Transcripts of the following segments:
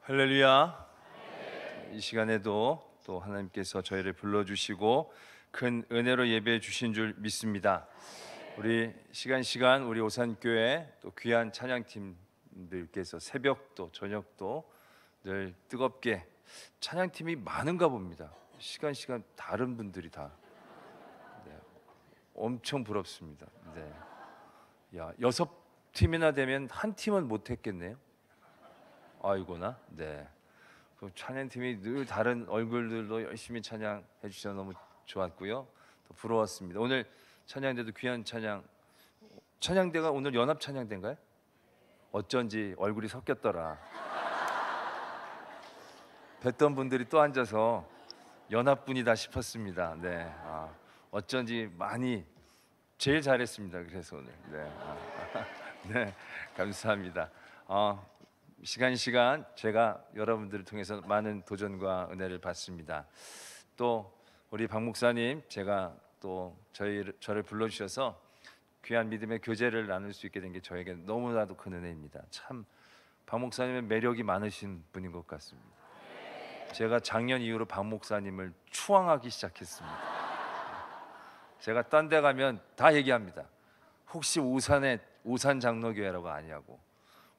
할렐루야. 이 시간에도 또 하나님께서 저희를 불러주시고 큰 은혜로 예배해 주신 줄 믿습니다. 우리 시간 우리 오산교회 또 귀한 찬양팀들께서 새벽도 저녁도 늘 뜨겁게 찬양팀이 많은가 봅니다. 시간 다른 분들이 다 엄청 부럽습니다. 야, 6팀이나 되면 한 팀은 못했겠네요. 아이고나. 그 찬양팀이 늘 다른 얼굴들로 열심히 찬양해 주셔서 너무 좋았고요. 또 부러웠습니다. 오늘 찬양대도 귀한 찬양대가 오늘 연합 찬양대인가요? 어쩐지 얼굴이 섞였더라. 뵀던 분들이 또 앉아서 연합분이다 싶었습니다. 어쩐지 많이 제일 잘했습니다. 그래서 오늘 감사합니다. 시간 제가 여러분들을 통해서 많은 도전과 은혜를 받습니다. 또 우리 박 목사님, 제가 또 저를 불러주셔서 귀한 믿음의 교제를 나눌 수 있게 된 게 저에게 너무나도 큰 은혜입니다. 참 박 목사님은 매력이 많으신 분인 것 같습니다. 제가 작년 이후로 박 목사님을 추앙하기 시작했습니다. 제가 딴 데 가면 다 얘기합니다. 혹시 오산 장로교회라고 아니냐고.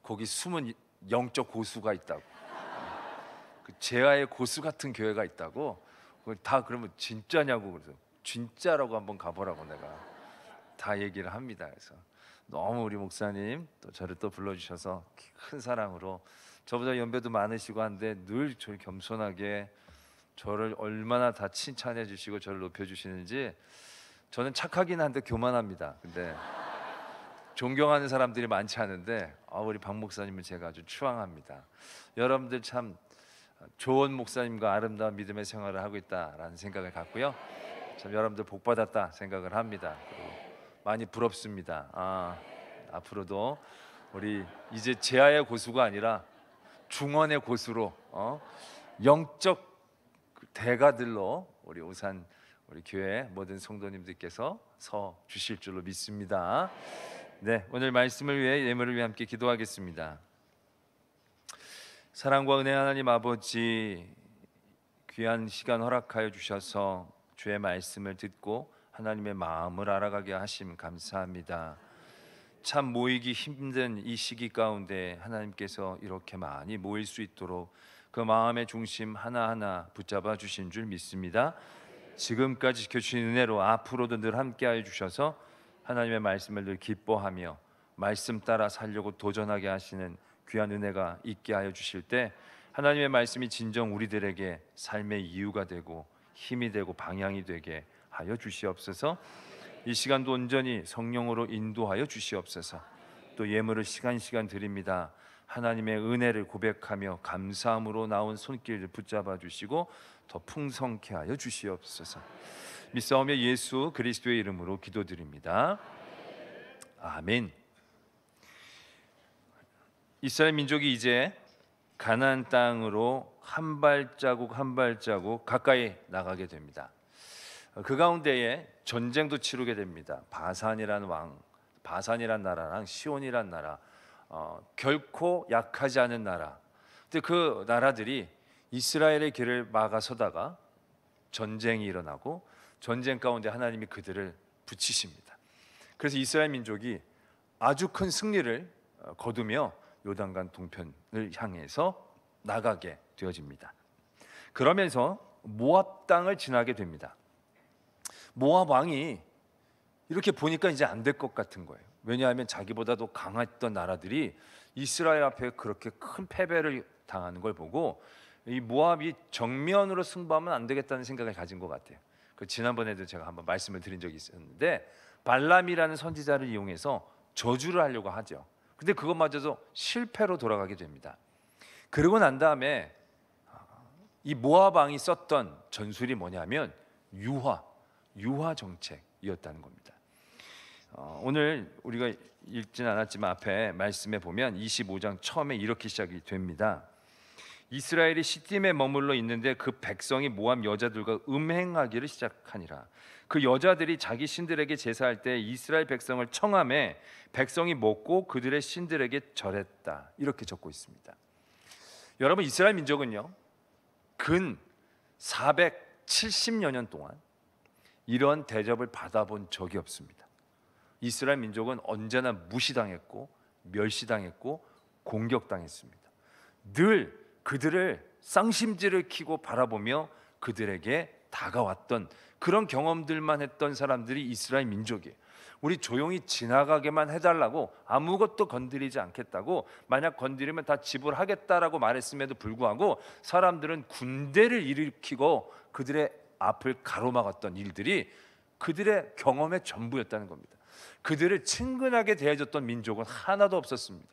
거기 숨은 영적 고수가 있다고. 그 제아의 고수 같은 교회가 있다고. 다 그러면 진짜냐고. 그래서 진짜라고 한번 가보라고 내가 다 얘기를 합니다. 그래서 너무 우리 목사님 또 저를 또 불러주셔서 큰 사랑으로, 저보다 연배도 많으시고 한데 늘 저를 겸손하게 저를 얼마나 다 칭찬해 주시고 저를 높여주시는지. 저는 착하긴 한데 교만합니다. 근데 존경하는 사람들이 많지 않은데 우리 박 목사님은 제가 아주 추앙합니다. 여러분들 참 좋은 목사님과 아름다운 믿음의 생활을 하고 있다라는 생각을 갖고요. 참 여러분들 복 받았다 생각을 합니다. 그리고 많이 부럽습니다. 앞으로도 우리 이제 제아의 고수가 아니라 중원의 고수로 영적 대가들로 우리 오산 우리 교회 모든 성도님들께서 서 주실 줄로 믿습니다. 오늘 말씀을 위해 예물을 위해 함께 기도하겠습니다. 사랑과 은혜 하나님 아버지, 귀한 시간 허락하여 주셔서 주의 말씀을 듣고 하나님의 마음을 알아가게 하심 감사합니다. 참 모이기 힘든 이 시기 가운데 하나님께서 이렇게 많이 모일 수 있도록 그 마음의 중심 하나하나 붙잡아 주신 줄 믿습니다. 지금까지 지켜주신 은혜로 앞으로도 늘 함께하여 주셔서 하나님의 말씀을 늘 기뻐하며 말씀 따라 살려고 도전하게 하시는 귀한 은혜가 있게 하여 주실 때 하나님의 말씀이 진정 우리들에게 삶의 이유가 되고 힘이 되고 방향이 되게 하여 주시옵소서. 이 시간도 온전히 성령으로 인도하여 주시옵소서. 또 예물을 시간 드립니다. 하나님의 은혜를 고백하며 감사함으로 나온 손길을 붙잡아 주시고 더 풍성케 하여 주시옵소서. 믿사오며 예수 그리스도의 이름으로 기도드립니다. 아멘. 이스라엘 민족이 이제 가나안 땅으로 한 발자국 가까이 나가게 됩니다. 그 가운데에 전쟁도 치르게 됩니다. 바산이란 나라랑 시온이란 나라, 결코 약하지 않은 나라. 근데 그 나라들이 이스라엘의 길을 막아서다가 전쟁이 일어나고 전쟁 가운데 하나님이 그들을 붙이십니다. 그래서 이스라엘 민족이 아주 큰 승리를 거두며 요단강 동편을 향해서 나가게 되어집니다. 그러면서 모압 땅을 지나게 됩니다. 모압 왕이 이렇게 보니까 이제 안 될 것 같은 거예요. 왜냐하면 자기보다도 강했던 나라들이 이스라엘 앞에 그렇게 큰 패배를 당하는 걸 보고 이 모압이 정면으로 승부하면 안 되겠다는 생각을 가진 것 같아요. 그 지난번에도 제가 한번 말씀을 드린 적이 있었는데 발람이라는 선지자를 이용해서 저주를 하려고 하죠. 근데 그것마저도 실패로 돌아가게 됩니다. 그러고 난 다음에 이 모압 왕이 썼던 전술이 뭐냐면 유화 정책이었다는 겁니다. 오늘 우리가 읽지는 않았지만 앞에 말씀에 보면 25장 처음에 이렇게 시작이 됩니다. 이스라엘이 시딤에 머물러 있는데 그 백성이 모압 여자들과 음행하기를 시작하니라. 그 여자들이 자기 신들에게 제사할 때 이스라엘 백성을 청함해 백성이 먹고 그들의 신들에게 절했다. 이렇게 적고 있습니다. 여러분, 이스라엘 민족은요, 근 470여 년 동안 이런 대접을 받아본 적이 없습니다. 이스라엘 민족은 언제나 무시당했고 멸시당했고 공격당했습니다. 늘 그들을 쌍심지를 키고 바라보며 그들에게 다가왔던 그런 경험들만 했던 사람들이 이스라엘 민족이에요. 우리 조용히 지나가게만 해달라고, 아무것도 건드리지 않겠다고, 만약 건드리면 다 지불하겠다라고 말했음에도 불구하고 사람들은 군대를 일으키고 그들의 앞을 가로막았던 일들이 그들의 경험의 전부였다는 겁니다. 그들을 친근하게 대해줬던 민족은 하나도 없었습니다.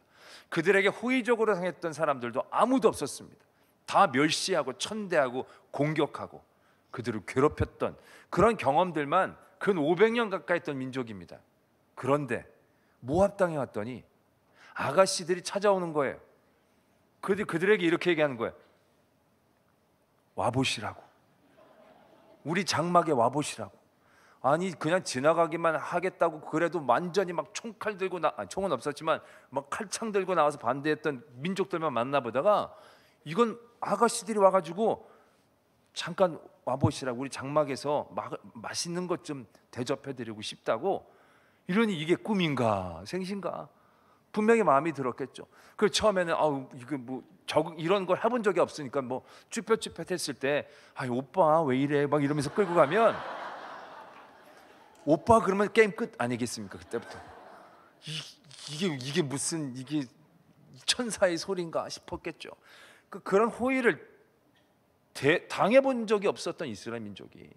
그들에게 호의적으로 당했던 사람들도 아무도 없었습니다. 다 멸시하고 천대하고 공격하고 그들을 괴롭혔던 그런 경험들만 근 500년 가까이 했던 민족입니다. 그런데 모압 땅에 왔더니 아가씨들이 찾아오는 거예요. 그들에게 이렇게 얘기하는 거예요. 와보시라고. 우리 장막에 와보시라고. 아니, 그냥 지나가기만 하겠다고 그래도 완전히 막 총칼 들고 총은 없었지만 막 칼창 들고 나와서 반대했던 민족들만 만나보다가 이건 아가씨들이 와가지고 잠깐 와보시라고, 우리 장막에서 맛있는 것 좀 대접해드리고 싶다고. 이러니 이게 꿈인가 생신가? 분명히 마음이 들었겠죠. 그 처음에는 이거 뭐 이런 걸 해본 적이 없으니까 뭐 쭈뼛쭈뼛했을 때 오빠 왜 이래 막 이러면서 끌고 가면 오빠 그러면 게임 끝 아니겠습니까? 그때부터 이게 무슨 이게 천사의 소리인가 싶었겠죠. 그런 호의를 당해본 적이 없었던 이스라엘 민족이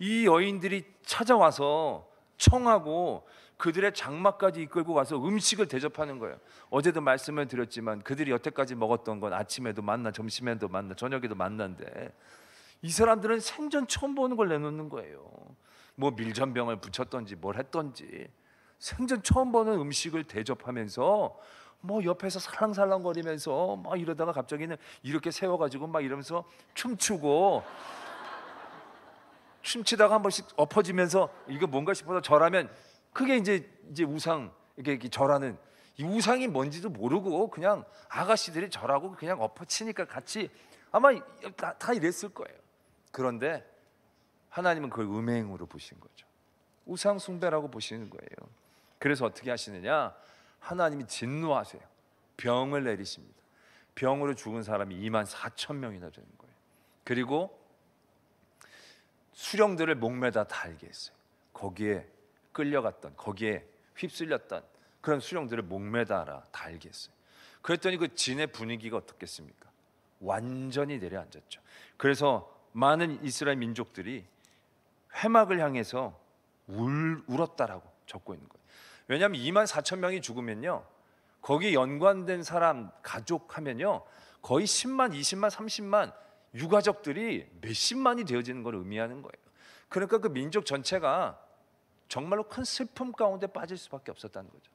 이 여인들이 찾아와서 청하고 그들의 장막까지 이끌고 가서 음식을 대접하는 거예요. 어제도 말씀을 드렸지만 그들이 여태까지 먹었던 건 아침에도 만나, 점심에도 만나, 저녁에도 만난데 이 사람들은 생전 처음 보는 걸 내놓는 거예요. 뭐 밀전병을 붙였던지 뭘 했던지 생전 처음 보는 음식을 대접하면서 뭐 옆에서 살랑살랑거리면서 막 이러다가 갑자기는 이렇게 세워가지고 막 이러면서 춤추고 춤추다가 한 번씩 엎어지면서 이거 뭔가 싶어서 절하면 그게 이제 우상, 이게 절하는 이 우상이 뭔지도 모르고 그냥 아가씨들이 절하고 그냥 엎어치니까 같이 아마 다 이랬을 거예요. 그런데 하나님은 그걸 음행으로 보신 거죠. 우상 숭배라고 보시는 거예요. 그래서 어떻게 하시느냐? 하나님이 진노하세요. 병을 내리십니다. 병으로 죽은 사람이 24,000명이나 되는 거예요. 그리고 수령들을 목매다 달게 했어요. 거기에 끌려갔던, 거기에 휩쓸렸던 그런 수령들을 목매다라 달게 했어요. 그랬더니 그 진의 분위기가 어떻겠습니까? 완전히 내려앉았죠. 그래서 많은 이스라엘 민족들이 회막을 향해서 울었다라고 적고 있는 거예요. 왜냐하면 24,000명이 죽으면요, 거기 연관된 사람 가족 하면요 거의 10만, 20만, 30만 유가족들이 몇십만이 되어지는 걸 의미하는 거예요. 그러니까 그 민족 전체가 정말로 큰 슬픔 가운데 빠질 수밖에 없었다는 거죠.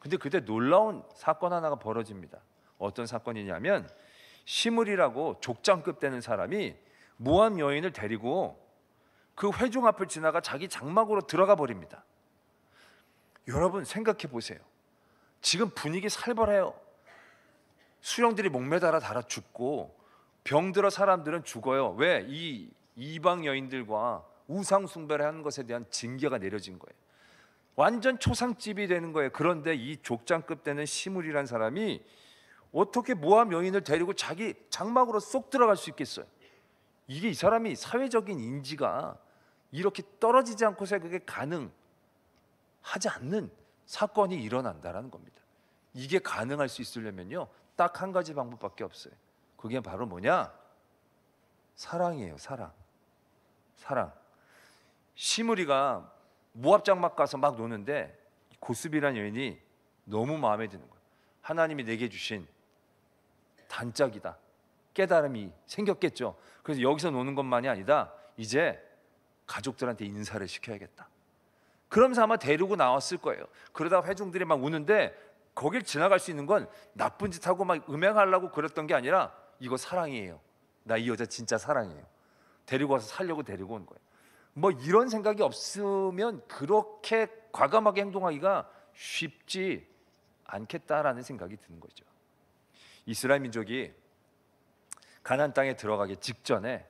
근데 그때 놀라운 사건 하나가 벌어집니다. 어떤 사건이냐면 시므리라고 족장급 되는 사람이 모압 여인을 데리고 그 회중 앞을 지나가 자기 장막으로 들어가 버립니다. 여러분 생각해 보세요. 지금 분위기 살벌해요. 수령들이 목매달아 달아 죽고 병들어 사람들은 죽어요. 왜? 이 이방 여인들과 우상 숭배를 하는 것에 대한 징계가 내려진 거예요. 완전 초상집이 되는 거예요. 그런데 이 족장급 되는 시므리라는 사람이 어떻게 모압 여인을 데리고 자기 장막으로 쏙 들어갈 수 있겠어요? 이게 이 사람이 사회적인 인지가 이렇게 떨어지지 않고서 그게 가능하지 않는 사건이 일어난다라는 겁니다. 이게 가능할 수 있으려면요 딱 한 가지 방법밖에 없어요. 그게 바로 뭐냐? 사랑이에요. 사랑. 시므리가 모압 장막 가서 막 노는데 고스비란 여인이 너무 마음에 드는 거예요. 하나님이 내게 주신 단짝이다. 깨달음이 생겼겠죠. 그래서 여기서 노는 것만이 아니다. 이제 가족들한테 인사를 시켜야겠다. 그러면서 아마 데리고 나왔을 거예요. 그러다 회중들이 막 우는데 거길 지나갈 수 있는 건 나쁜 짓 하고 막 음행하려고 그랬던 게 아니라 이거 사랑이에요. 나 이 여자 진짜 사랑해요. 데리고 와서 살려고 데리고 온 거예요. 뭐 이런 생각이 없으면 그렇게 과감하게 행동하기가 쉽지 않겠다라는 생각이 드는 거죠. 이스라엘 민족이 가나안 땅에 들어가기 직전에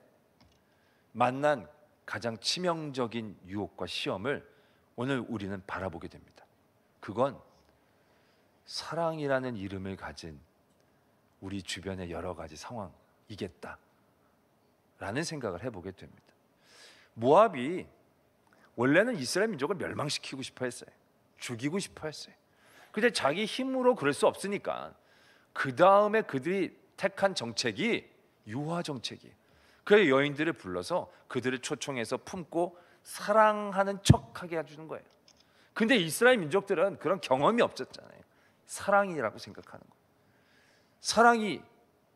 만난 가장 치명적인 유혹과 시험을 오늘 우리는 바라보게 됩니다. 그건 사랑이라는 이름을 가진 우리 주변의 여러 가지 상황이겠다라는 생각을 해보게 됩니다. 모압이 원래는 이스라엘 민족을 멸망시키고 싶어 했어요. 죽이고 싶어 했어요. 근데 자기 힘으로 그럴 수 없으니까 그 다음에 그들이 택한 정책이 유화 정책이에요. 그 여인들을 불러서 그들을 초청해서 품고 사랑하는 척하게 해주는 거예요. 근데 이스라엘 민족들은 그런 경험이 없었잖아요. 사랑이라고 생각하는 거예요. 사랑이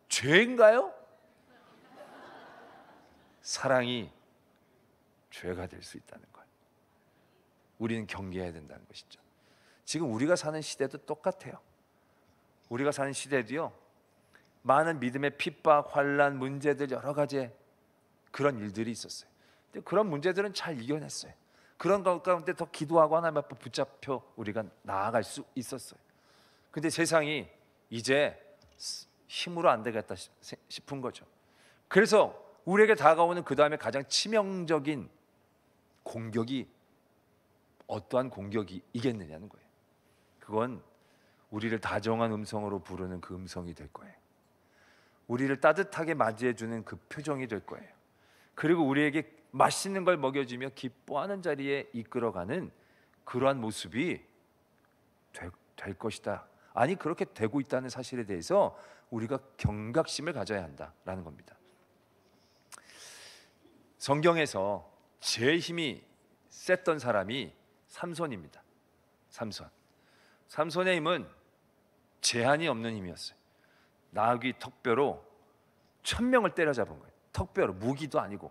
죄인가요? 사랑이 죄가 될 수 있다는 거예요. 우리는 경계해야 된다는 것이죠. 지금 우리가 사는 시대도 똑같아요. 우리가 사는 시대도요, 많은 믿음의 핍박, 환난, 문제들 여러 가지 그런 일들이 있었어요. 근데 그런 문제들은 잘 이겨냈어요. 그런 가운데 더 기도하고 하나님 앞에 붙잡혀 우리가 나아갈 수 있었어요. 근데 세상이 이제 힘으로 안 되겠다 싶은 거죠. 그래서 우리에게 다가오는 그 다음에 가장 치명적인 공격이 어떠한 공격이겠느냐는 거예요. 그건 우리를 다정한 음성으로 부르는 그 음성이 될 거예요. 우리를 따뜻하게 맞이해주는 그 표정이 될 거예요. 그리고 우리에게 맛있는 걸 먹여주며 기뻐하는 자리에 이끌어가는 그러한 모습이 될 것이다. 아니 그렇게 되고 있다는 사실에 대해서 우리가 경각심을 가져야 한다라는 겁니다. 성경에서 제일 힘이 셌던 사람이 삼손입니다. 삼손의 힘은 제한이 없는 힘이었어요. 나귀 턱뼈로 1000명을 때려잡은 거예요. 턱뼈로, 무기도 아니고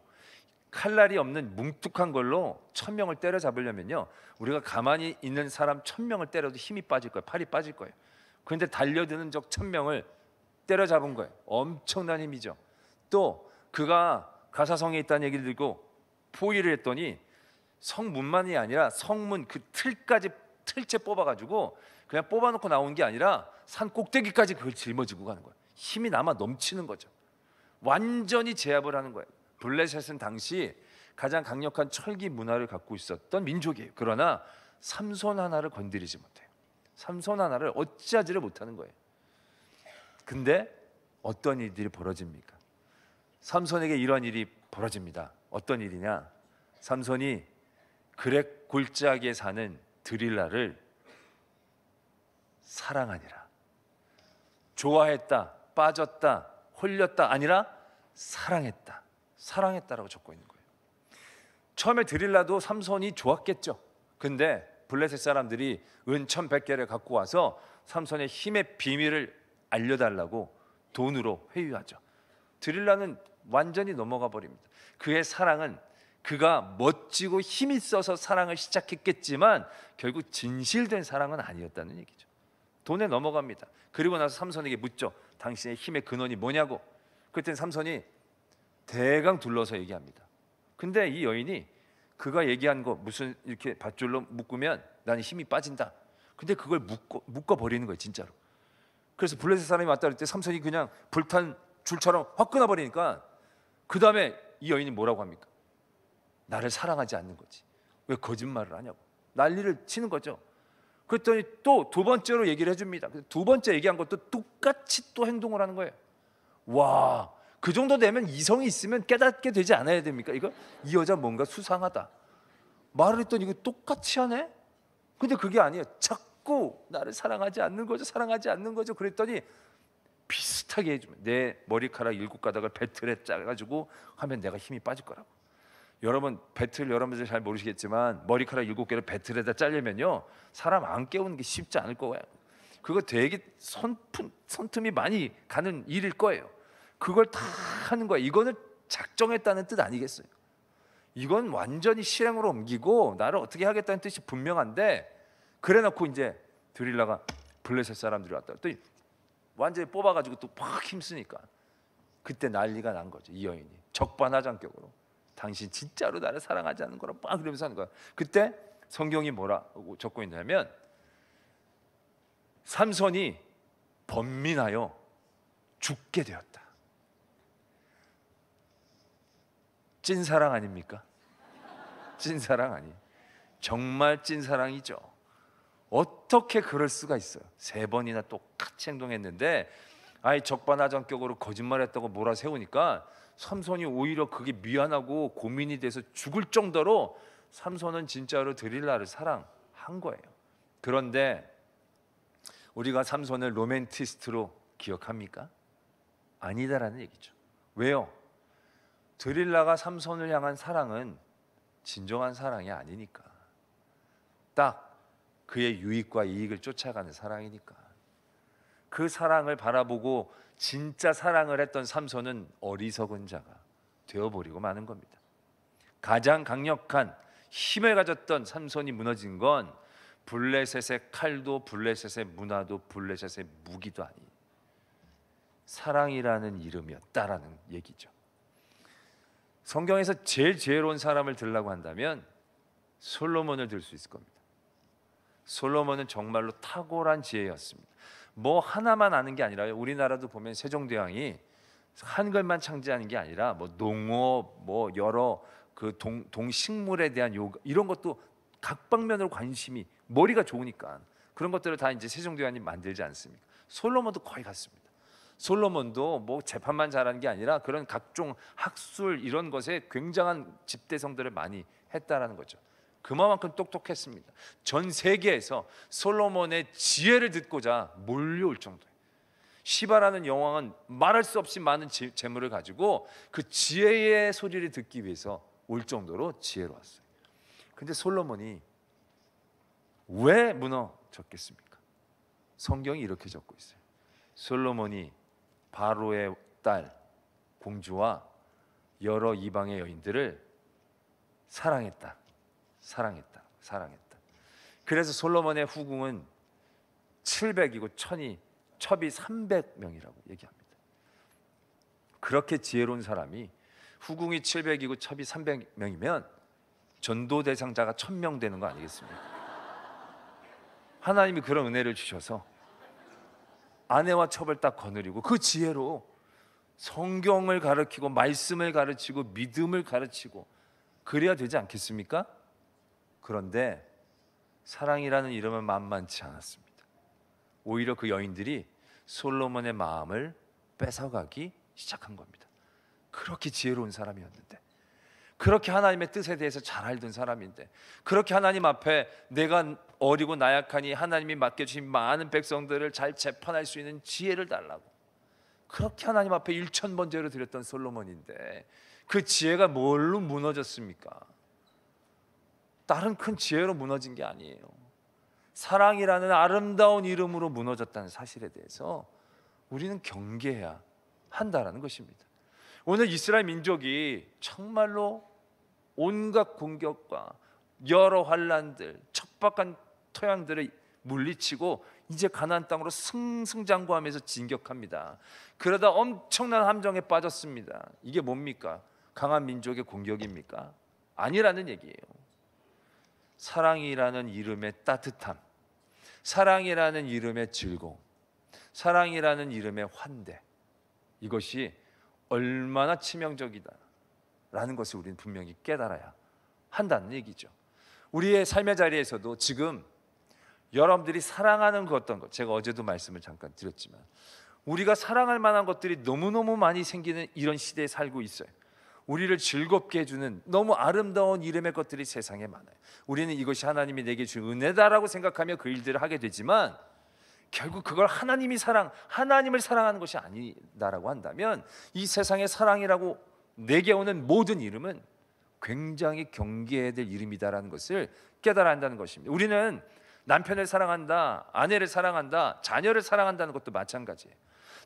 칼날이 없는 뭉툭한 걸로 1000명을 때려잡으려면요, 우리가 가만히 있는 사람 1000명을 때려도 힘이 빠질 거예요. 팔이 빠질 거예요. 그런데 달려드는 적 1000명을 때려잡은 거예요. 엄청난 힘이죠. 또 그가 가사성에 있다는 얘기를 듣고 포위를 했더니 성문만이 아니라 성문 그 틀째 뽑아가지고 그냥 뽑아놓고 나온 게 아니라 산 꼭대기까지 그걸 짊어지고 가는 거예요. 힘이 남아 넘치는 거죠. 완전히 제압을 하는 거예요. 블레셋은 당시 가장 강력한 철기 문화를 갖고 있었던 민족이에요. 그러나 삼손 하나를 건드리지 못해요. 삼손 하나를 어찌하지를 못하는 거예요. 근데 어떤 일들이 벌어집니까? 삼손에게 이런 일이 벌어집니다. 어떤 일이냐? 삼손이 그렉 골짜기에 사는 드릴라를 사랑하니라. 좋아했다, 빠졌다, 홀렸다 아니라 사랑했다라고 적고 있는 거예요. 처음에 드릴라도 삼손이 좋았겠죠. 근데 블레셋 사람들이 은 1100개를 갖고 와서 삼손의 힘의 비밀을 알려달라고 돈으로 회유하죠. 드릴라는 완전히 넘어가 버립니다. 그의 사랑은 그가 멋지고 힘이 있어서 사랑을 시작했겠지만 결국 진실된 사랑은 아니었다는 얘기죠. 돈에 넘어갑니다. 그리고 나서 삼손에게 묻죠. 당신의 힘의 근원이 뭐냐고. 그때 삼손이 대강 둘러서 얘기합니다. 근데 이 여인이 그가 얘기한 거 무슨 이렇게 밧줄로 묶으면 나는 힘이 빠진다. 근데 그걸 묶어 버리는 거예요, 진짜로. 그래서 블레셋 사람이 왔다 그럴 때 삼손이 그냥 불탄 줄처럼 확 끊어 버리니까 그 다음에 이 여인이 뭐라고 합니까? 나를 사랑하지 않는 거지. 왜 거짓말을 하냐고 난리를 치는 거죠. 그랬더니 또 두 번째로 얘기를 해줍니다. 두 번째 얘기한 것도 똑같이 또 행동을 하는 거예요. 와, 그 정도 되면 이성이 있으면 깨닫게 되지 않아야 됩니까? 이거 이 여자 뭔가 수상하다. 말을 했더니 이거 똑같이 하네. 근데 그게 아니에요. 자꾸 나를 사랑하지 않는 거죠. 그랬더니 비슷하게 해주면 내 머리카락 7가닥을 배틀에 짜가지고 하면 내가 힘이 빠질 거라고. 여러분 배틀 여러분들 잘 모르시겠지만 머리카락 7개를 배틀에다 짜려면요 사람 안 깨우는 게 쉽지 않을 거예요. 그거 되게 손틈이 많이 가는 일일 거예요. 그걸 다 하는 거예요. 이거는 작정했다는 뜻 아니겠어요? 이건 완전히 실행으로 옮기고 나를 어떻게 하겠다는 뜻이 분명한데, 그래놓고 이제 드릴라가 블레셋 사람들이 왔다. 또 완전히 뽑아가지고 또 팍 힘쓰니까 그때 난리가 난 거죠. 이 여인이 적반하장격으로 당신 진짜로 나를 사랑하지 않는 거라 막 그러면서 하는 거야. 그때 성경이 뭐라고 적고 있냐면 삼손이 번민하여 죽게 되었다. 찐사랑 아닙니까? 찐사랑 아니. 정말 찐사랑이죠. 어떻게 그럴 수가 있어요? 3번이나 똑같이 행동했는데 아예 적반하장격으로 거짓말했다고 몰아세우니까 삼손이 오히려 그게 미안하고 고민이 돼서 죽을 정도로 삼손은 진짜로 드릴라를 사랑한 거예요. 그런데 우리가 삼손을 로맨티스트로 기억합니까? 아니다라는 얘기죠. 왜요? 드릴라가 삼손을 향한 사랑은 진정한 사랑이 아니니까. 딱 그의 유익과 이익을 쫓아가는 사랑이니까. 그 사랑을 바라보고 진짜 사랑을 했던 삼손은 어리석은 자가 되어버리고 마는 겁니다. 가장 강력한 힘을 가졌던 삼손이 무너진 건 블레셋의 칼도 블레셋의 문화도 블레셋의 무기도 아닌 사랑이라는 이름이었다라는 얘기죠. 성경에서 제일 지혜로운 사람을 들라고 한다면 솔로몬을 들 수 있을 겁니다. 솔로몬은 정말로 탁월한 지혜였습니다. 뭐 하나만 아는 게 아니라요. 우리나라도 보면 세종대왕이 한글만 창제하는 게 아니라 뭐 농업, 뭐 여러 그 동식물에 대한 요가 이런 것도 각 방면으로 관심이 머리가 좋으니까 그런 것들을 다 이제 세종대왕이 만들지 않습니까? 솔로몬도 거의 같습니다. 솔로몬도 뭐 재판만 잘하는 게 아니라 그런 각종 학술 이런 것에 굉장한 집대성들을 많이 했다라는 거죠. 그만큼 똑똑했습니다. 전 세계에서 솔로몬의 지혜를 듣고자 몰려올 정도예요. 시바라는 여왕은 말할 수 없이 많은 재물을 가지고 그 지혜의 소리를 듣기 위해서 올 정도로 지혜로웠어요. 근데 솔로몬이 왜 무너졌겠습니까? 성경이 이렇게 적고 있어요. 솔로몬이 바로의 딸 공주와 여러 이방의 여인들을 사랑했다. 그래서 솔로몬의 후궁은 700이고 첩이 300명이라고 얘기합니다. 그렇게 지혜로운 사람이 후궁이 700이고 첩이 300명이면 전도 대상자가 1000명 되는 거 아니겠습니까? 하나님이 그런 은혜를 주셔서 아내와 첩을 딱 거느리고 그 지혜로 성경을 가르치고 말씀을 가르치고 믿음을 가르치고 그래야 되지 않겠습니까? 그런데 사랑이라는 이름은 만만치 않았습니다. 오히려 그 여인들이 솔로몬의 마음을 뺏어가기 시작한 겁니다. 그렇게 지혜로운 사람이었는데, 그렇게 하나님의 뜻에 대해서 잘 알던 사람인데, 그렇게 하나님 앞에 내가 어리고 나약하니 하나님이 맡겨주신 많은 백성들을 잘 재판할 수 있는 지혜를 달라고 그렇게 하나님 앞에 1000번제로 드렸던 솔로몬인데 그 지혜가 뭘로 무너졌습니까? 다른 큰 지혜로 무너진 게 아니에요. 사랑이라는 아름다운 이름으로 무너졌다는 사실에 대해서 우리는 경계해야 한다라는 것입니다. 오늘 이스라엘 민족이 정말로 온갖 공격과 여러 환난들, 척박한 토양들을 물리치고 이제 가나안 땅으로 승승장구하면서 진격합니다. 그러다 엄청난 함정에 빠졌습니다. 이게 뭡니까? 강한 민족의 공격입니까? 아니라는 얘기예요. 사랑이라는 이름의 따뜻함, 사랑이라는 이름의 즐거움, 사랑이라는 이름의 환대, 이것이 얼마나 치명적이다라는 것을 우리는 분명히 깨달아야 한다는 얘기죠. 우리의 삶의 자리에서도 지금 여러분들이 사랑하는 그 어떤 것, 제가 어제도 말씀을 잠깐 드렸지만 우리가 사랑할 만한 것들이 너무너무 많이 생기는 이런 시대에 살고 있어요. 우리를 즐겁게 해주는 너무 아름다운 이름의 것들이 세상에 많아요. 우리는 이것이 하나님이 내게 준 은혜다라고 생각하며 그 일들을 하게 되지만 결국 그걸 하나님을 사랑하는 것이 아니다라고 한다면 이 세상의 사랑이라고 내게 오는 모든 이름은 굉장히 경계해야 될 이름이다라는 것을 깨달아야 한다는 것입니다. 우리는 남편을 사랑한다, 아내를 사랑한다, 자녀를 사랑한다는 것도 마찬가지예요.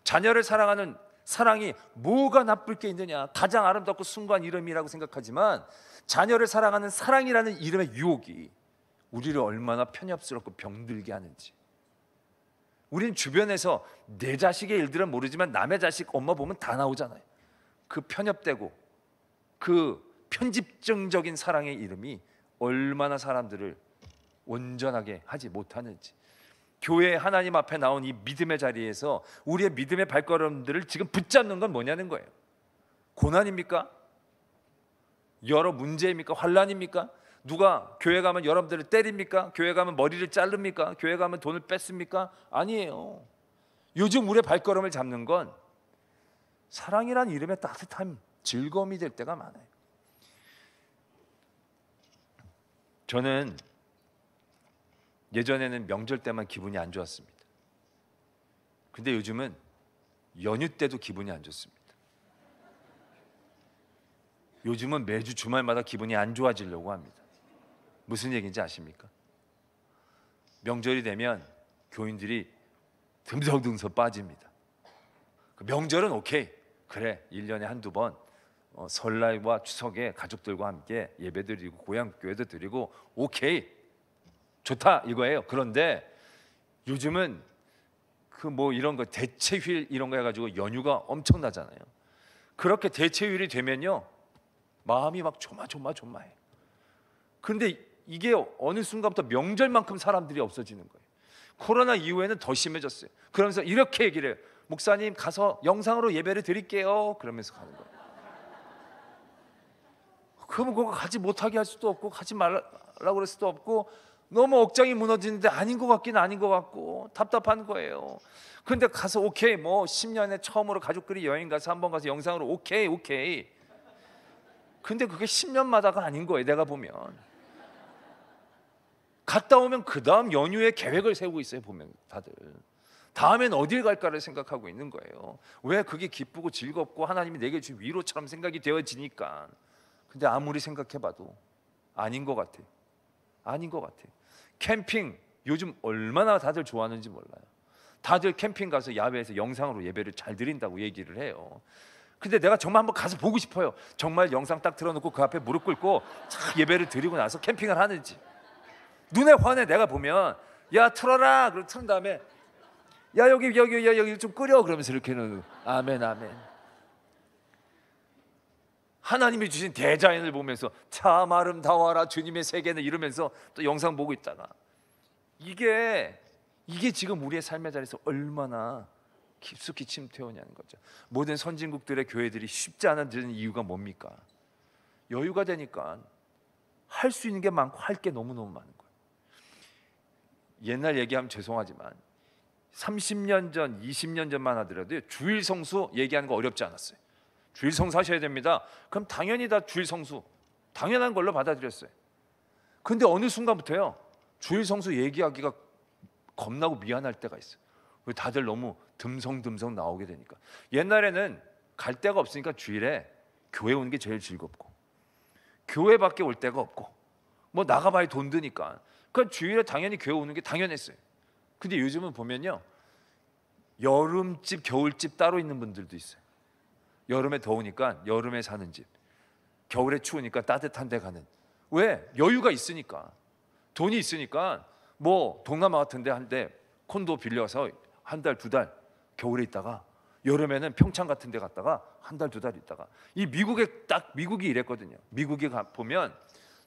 자녀를 사랑하는 사랑이 뭐가 나쁠 게 있느냐, 가장 아름답고 숭고한 이름이라고 생각하지만 자녀를 사랑하는 사랑이라는 이름의 유혹이 우리를 얼마나 편협스럽고 병들게 하는지. 우리는 주변에서 내 자식의 일들은 모르지만 남의 자식 엄마 보면 다 나오잖아요. 그 편협되고 그 편집증적인 사랑의 이름이 얼마나 사람들을 온전하게 하지 못하는지. 교회 하나님 앞에 나온 이 믿음의 자리에서 우리의 믿음의 발걸음들을 지금 붙잡는 건 뭐냐는 거예요. 고난입니까? 여러 문제입니까? 환란입니까? 누가 교회 가면 여러분들을 때립니까? 교회 가면 머리를 자릅니까? 교회 가면 돈을 뺏습니까? 아니에요. 요즘 우리의 발걸음을 잡는 건 사랑이란 이름의 따뜻함, 즐거움이 될 때가 많아요. 저는 예전에는 명절 때만 기분이 안 좋았습니다. 근데 요즘은 연휴 때도 기분이 안 좋습니다. 요즘은 매주 주말마다 기분이 안 좋아지려고 합니다. 무슨 얘기인지 아십니까? 명절이 되면 교인들이 듬성듬성 빠집니다. 명절은 오케이, 그래 1년에 한두 번 설날과 추석에 가족들과 함께 예배드리고 고향교회도 드리고 오케이, 좋다 이거예요. 그런데 요즘은 그 뭐 이런 거 대체휴일 이런 거 해가지고 연휴가 엄청나잖아요. 그렇게 대체휴일이 되면요 마음이 막 조마조마해요. 그런데 이게 어느 순간부터 명절만큼 사람들이 없어지는 거예요. 코로나 이후에는 더 심해졌어요. 그러면서 이렇게 얘기를 해요. 목사님 가서 영상으로 예배를 드릴게요. 그러면서 가는 거예요. 그러면 그거 가지 못하게 할 수도 없고 가지 말라고 그럴 수도 없고 너무 억장이 무너지는데 아닌 것 같긴 아닌 것 같고 답답한 거예요. 그런데 가서 오케이 뭐 10년에 처음으로 가족끼리 여행 가서 한번 가서 영상으로 오케이 근데 그게 10년마다가 아닌 거예요. 내가 보면 갔다 오면 그 다음 연휴에 계획을 세우고 있어요. 보면 다들 다음엔 어딜 갈까를 생각하고 있는 거예요. 왜? 그게 기쁘고 즐겁고 하나님이 내게 준 위로처럼 생각이 되어지니까. 근데 아무리 생각해봐도 아닌 것 같아요. 아닌 것 같아요. 캠핑 요즘 얼마나 다들 좋아하는지 몰라요. 다들 캠핑 가서 야외에서 영상으로 예배를 잘 드린다고 얘기를 해요. 근데 내가 정말 한번 가서 보고 싶어요. 정말 영상 딱 틀어놓고 그 앞에 무릎 꿇고 예배를 드리고 나서 캠핑을 하는지. 눈에 환해. 내가 보면 야 틀어라. 그럼 틀은 다음에 야 여기 좀 끓여. 그러면서 이렇게는 아멘. 하나님이 주신 대자연을 보면서 참 아름다워라 주님의 세계는 이러면서 또 영상 보고 있다가 이게 지금 우리의 삶의 자리에서 얼마나 깊숙이 침투해오냐는 거죠. 모든 선진국들의 교회들이 쉽지 않아지는 이유가 뭡니까? 여유가 되니까 할 수 있는 게 많고 할 게 너무너무 많은 거예요. 옛날 얘기하면 죄송하지만 30년 전, 20년 전만 하더라도 주일 성수 얘기하는 거 어렵지 않았어요. 주일 성수 하셔야 됩니다. 그럼 당연히 다 주일 성수 당연한 걸로 받아들였어요. 근데 어느 순간부터요 주일 성수 얘기하기가 겁나고 미안할 때가 있어요. 왜? 다들 너무 듬성듬성 나오게 되니까. 옛날에는 갈 데가 없으니까 주일에 교회 오는 게 제일 즐겁고 교회밖에 올 데가 없고 뭐 나가봐야 돈 드니까 그 주일에 당연히 교회 오는 게 당연했어요. 근데 요즘은 보면요 여름집 겨울집 따로 있는 분들도 있어요. 여름에 더우니까 여름에 사는 집, 겨울에 추우니까 따뜻한 데 가는. 왜? 여유가 있으니까, 돈이 있으니까. 뭐 동남아 같은 데 한데 콘도 빌려서 한 달, 두 달 겨울에 있다가 여름에는 평창 같은 데 갔다가 한 달, 두 달 있다가. 이 미국이 이랬거든요. 미국에 보면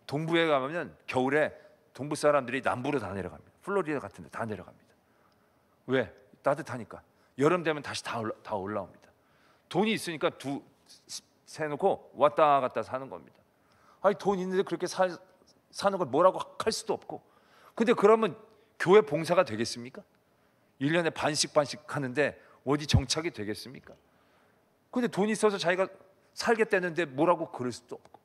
동부에 가면 겨울에 동부 사람들이 남부로 다 내려갑니다. 플로리다 같은 데 다 내려갑니다. 왜? 따뜻하니까. 여름 되면 다시 다 올라옵니다. 돈이 있으니까 세놓고 왔다 갔다 사는 겁니다. 아니 돈 있는데 그렇게 사는 걸 뭐라고 할 수도 없고. 근데 그러면 교회 봉사가 되겠습니까? 1년에 반씩 하는데 어디 정착이 되겠습니까? 근데 돈이 있어서 자기가 살겠다는데 뭐라고 그럴 수도 없고.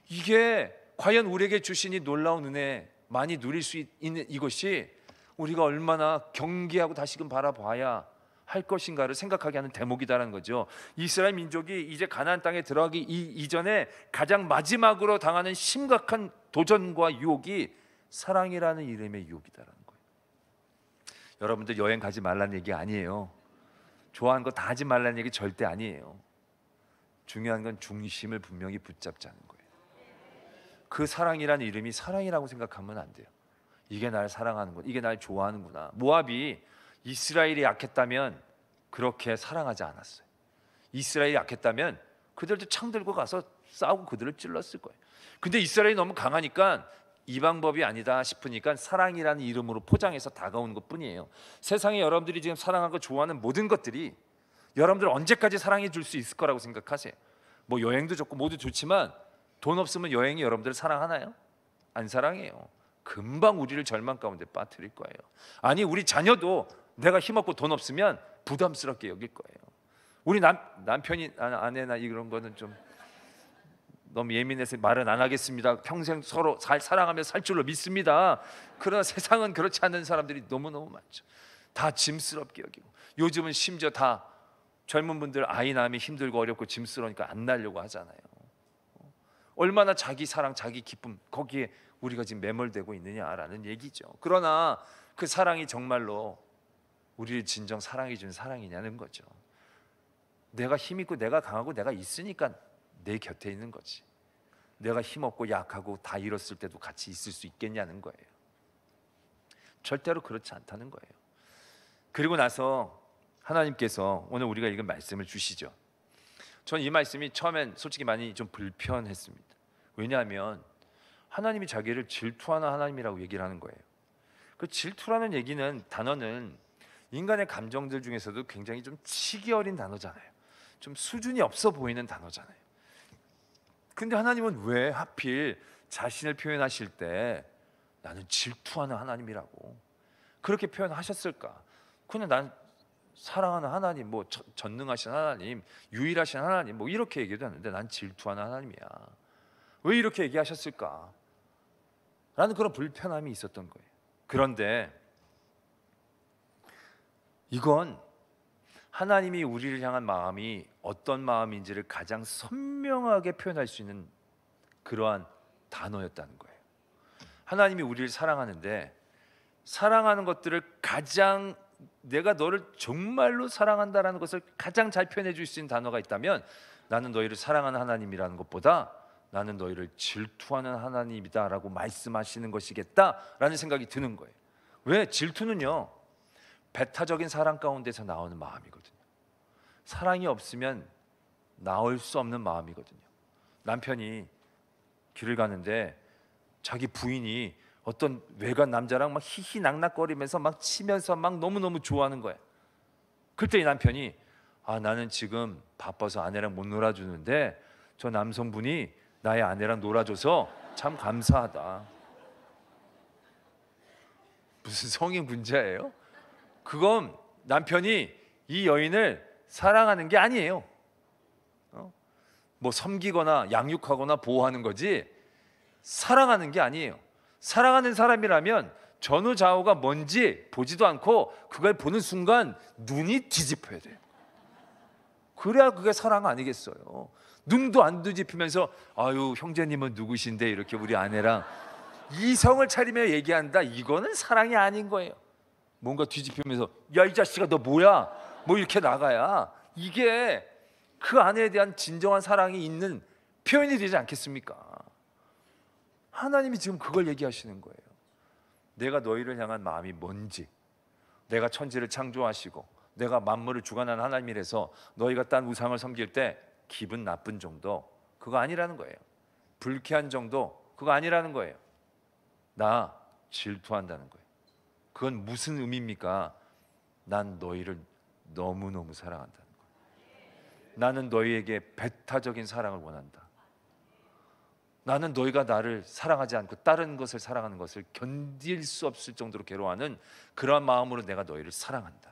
이게 과연 우리에게 주신 이 놀라운 은혜 많이 누릴 수 있는 이것이 우리가 얼마나 경계하고 다시금 바라봐야 할 것인가를 생각하게 하는 대목이다라는 거죠. 이스라엘 민족이 이제 가나안 땅에 들어가기 이전에 가장 마지막으로 당하는 심각한 도전과 유혹이 사랑이라는 이름의 유혹이다라는 거예요. 여러분들 여행 가지 말라는 얘기 아니에요. 좋아하는 거 다 하지 말라는 얘기 절대 아니에요. 중요한 건 중심을 분명히 붙잡자는 거예요. 그 사랑이라는 이름이 사랑이라고 생각하면 안 돼요. 이게 날 사랑하는구나, 이게 날 좋아하는구나. 모압이 이스라엘이 약했다면 그렇게 사랑하지 않았어요. 이스라엘이 약했다면 그들도 창 들고 가서 싸우고 그들을 찔렀을 거예요. 근데 이스라엘이 너무 강하니까 이 방법이 아니다 싶으니까 사랑이라는 이름으로 포장해서 다가오는 것뿐이에요. 세상에 여러분들이 지금 사랑하고 좋아하는 모든 것들이 여러분들 언제까지 사랑해 줄 수 있을 거라고 생각하세요? 뭐 여행도 좋고 모두 좋지만 돈 없으면 여행이 여러분들을 사랑하나요? 안 사랑해요. 금방 우리를 절망 가운데 빠뜨릴 거예요. 아니, 우리 자녀도 내가 힘없고 돈 없으면 부담스럽게 여길 거예요. 우리 남편이 아내나 이런 거는 좀 너무 예민해서 말은 안 하겠습니다. 평생 서로 잘 사랑하며 살 줄로 믿습니다. 그러나 세상은 그렇지 않은 사람들이 너무너무 많죠. 다 짐스럽게 여기고, 요즘은 심지어 다 젊은 분들 아이 낳으면 힘들고 어렵고 짐스러우니까 안 낳으려고 하잖아요. 얼마나 자기 사랑, 자기 기쁨, 거기에 우리가 지금 매몰되고 있느냐라는 얘기죠. 그러나 그 사랑이 정말로 우리를 진정 사랑해 주는 사랑이냐는 거죠. 내가 힘 있고 내가 강하고 내가 있으니까 내 곁에 있는 거지. 내가 힘없고 약하고 다 잃었을 때도 같이 있을 수 있겠냐는 거예요. 절대로 그렇지 않다는 거예요. 그리고 나서 하나님께서 오늘 우리가 읽은 말씀을 주시죠. 전 이 말씀이 처음엔 솔직히 많이 좀 불편했습니다. 왜냐하면 하나님이 자기를 질투하는 하나님이라고 얘기를 하는 거예요. 그 질투라는 얘기는, 단어는 인간의 감정들 중에서도 굉장히 좀 치기 어린 단어잖아요. 좀 수준이 없어 보이는 단어잖아요. 근데 하나님은 왜 하필 자신을 표현하실 때 나는 질투하는 하나님이라고 그렇게 표현하셨을까? 그냥 난 사랑하는 하나님, 뭐 전능하신 하나님, 유일하신 하나님, 뭐 이렇게 얘기도 하는데 난 질투하는 하나님이야. 왜 이렇게 얘기하셨을까? 라는 그런 불편함이 있었던 거예요. 그런데 이건 하나님이 우리를 향한 마음이 어떤 마음인지를 가장 선명하게 표현할 수 있는 그러한 단어였다는 거예요. 하나님이 우리를 사랑하는데, 사랑하는 것들을 가장, 내가 너를 정말로 사랑한다라는 것을 가장 잘 표현해 줄 수 있는 단어가 있다면, 나는 너희를 사랑하는 하나님이라는 것보다 나는 너희를 질투하는 하나님이다라고 말씀하시는 것이겠다라는 생각이 드는 거예요. 왜? 질투는요, 배타적인 사랑 가운데서 나오는 마음이거든요. 사랑이 없으면 나올 수 없는 마음이거든요. 남편이 길을 가는데 자기 부인이 어떤 외간 남자랑 막 히히낙낙거리면서 막 치면서 막 너무너무 좋아하는 거야. 그때 이 남편이, 나는 지금 바빠서 아내랑 못 놀아주는데 저 남성분이 나의 아내랑 놀아줘서 참 감사하다. 무슨 성인 문제예요? 그건 남편이 이 여인을 사랑하는 게 아니에요. 뭐 섬기거나 양육하거나 보호하는 거지 사랑하는 게 아니에요. 사랑하는 사람이라면 전후 좌우가 뭔지 보지도 않고 그걸 보는 순간 눈이 뒤집혀야 돼요. 그래야 그게 사랑 아니겠어요. 눈도 안 뒤집히면서 아유 형제님은 누구신데 이렇게 우리 아내랑 이성을 차리며 얘기한다, 이거는 사랑이 아닌 거예요. 뭔가 뒤집히면서 야 이 자식아 너 뭐야 뭐 이렇게 나가야 이게 그 아내에 대한 진정한 사랑이 있는 표현이 되지 않겠습니까? 하나님이 지금 그걸 얘기하시는 거예요. 내가 너희를 향한 마음이 뭔지, 내가 천지를 창조하시고 내가 만물을 주관하는 하나님이라서 너희가 딴 우상을 섬길 때 기분 나쁜 정도 그거 아니라는 거예요. 불쾌한 정도 그거 아니라는 거예요. 나 질투한다는 거예요. 그건 무슨 의미입니까? 난 너희를 너무너무 사랑한다는 거예요. 나는 너희에게 배타적인 사랑을 원한다. 나는 너희가 나를 사랑하지 않고 다른 것을 사랑하는 것을 견딜 수 없을 정도로 괴로워하는 그러한 마음으로 내가 너희를 사랑한다.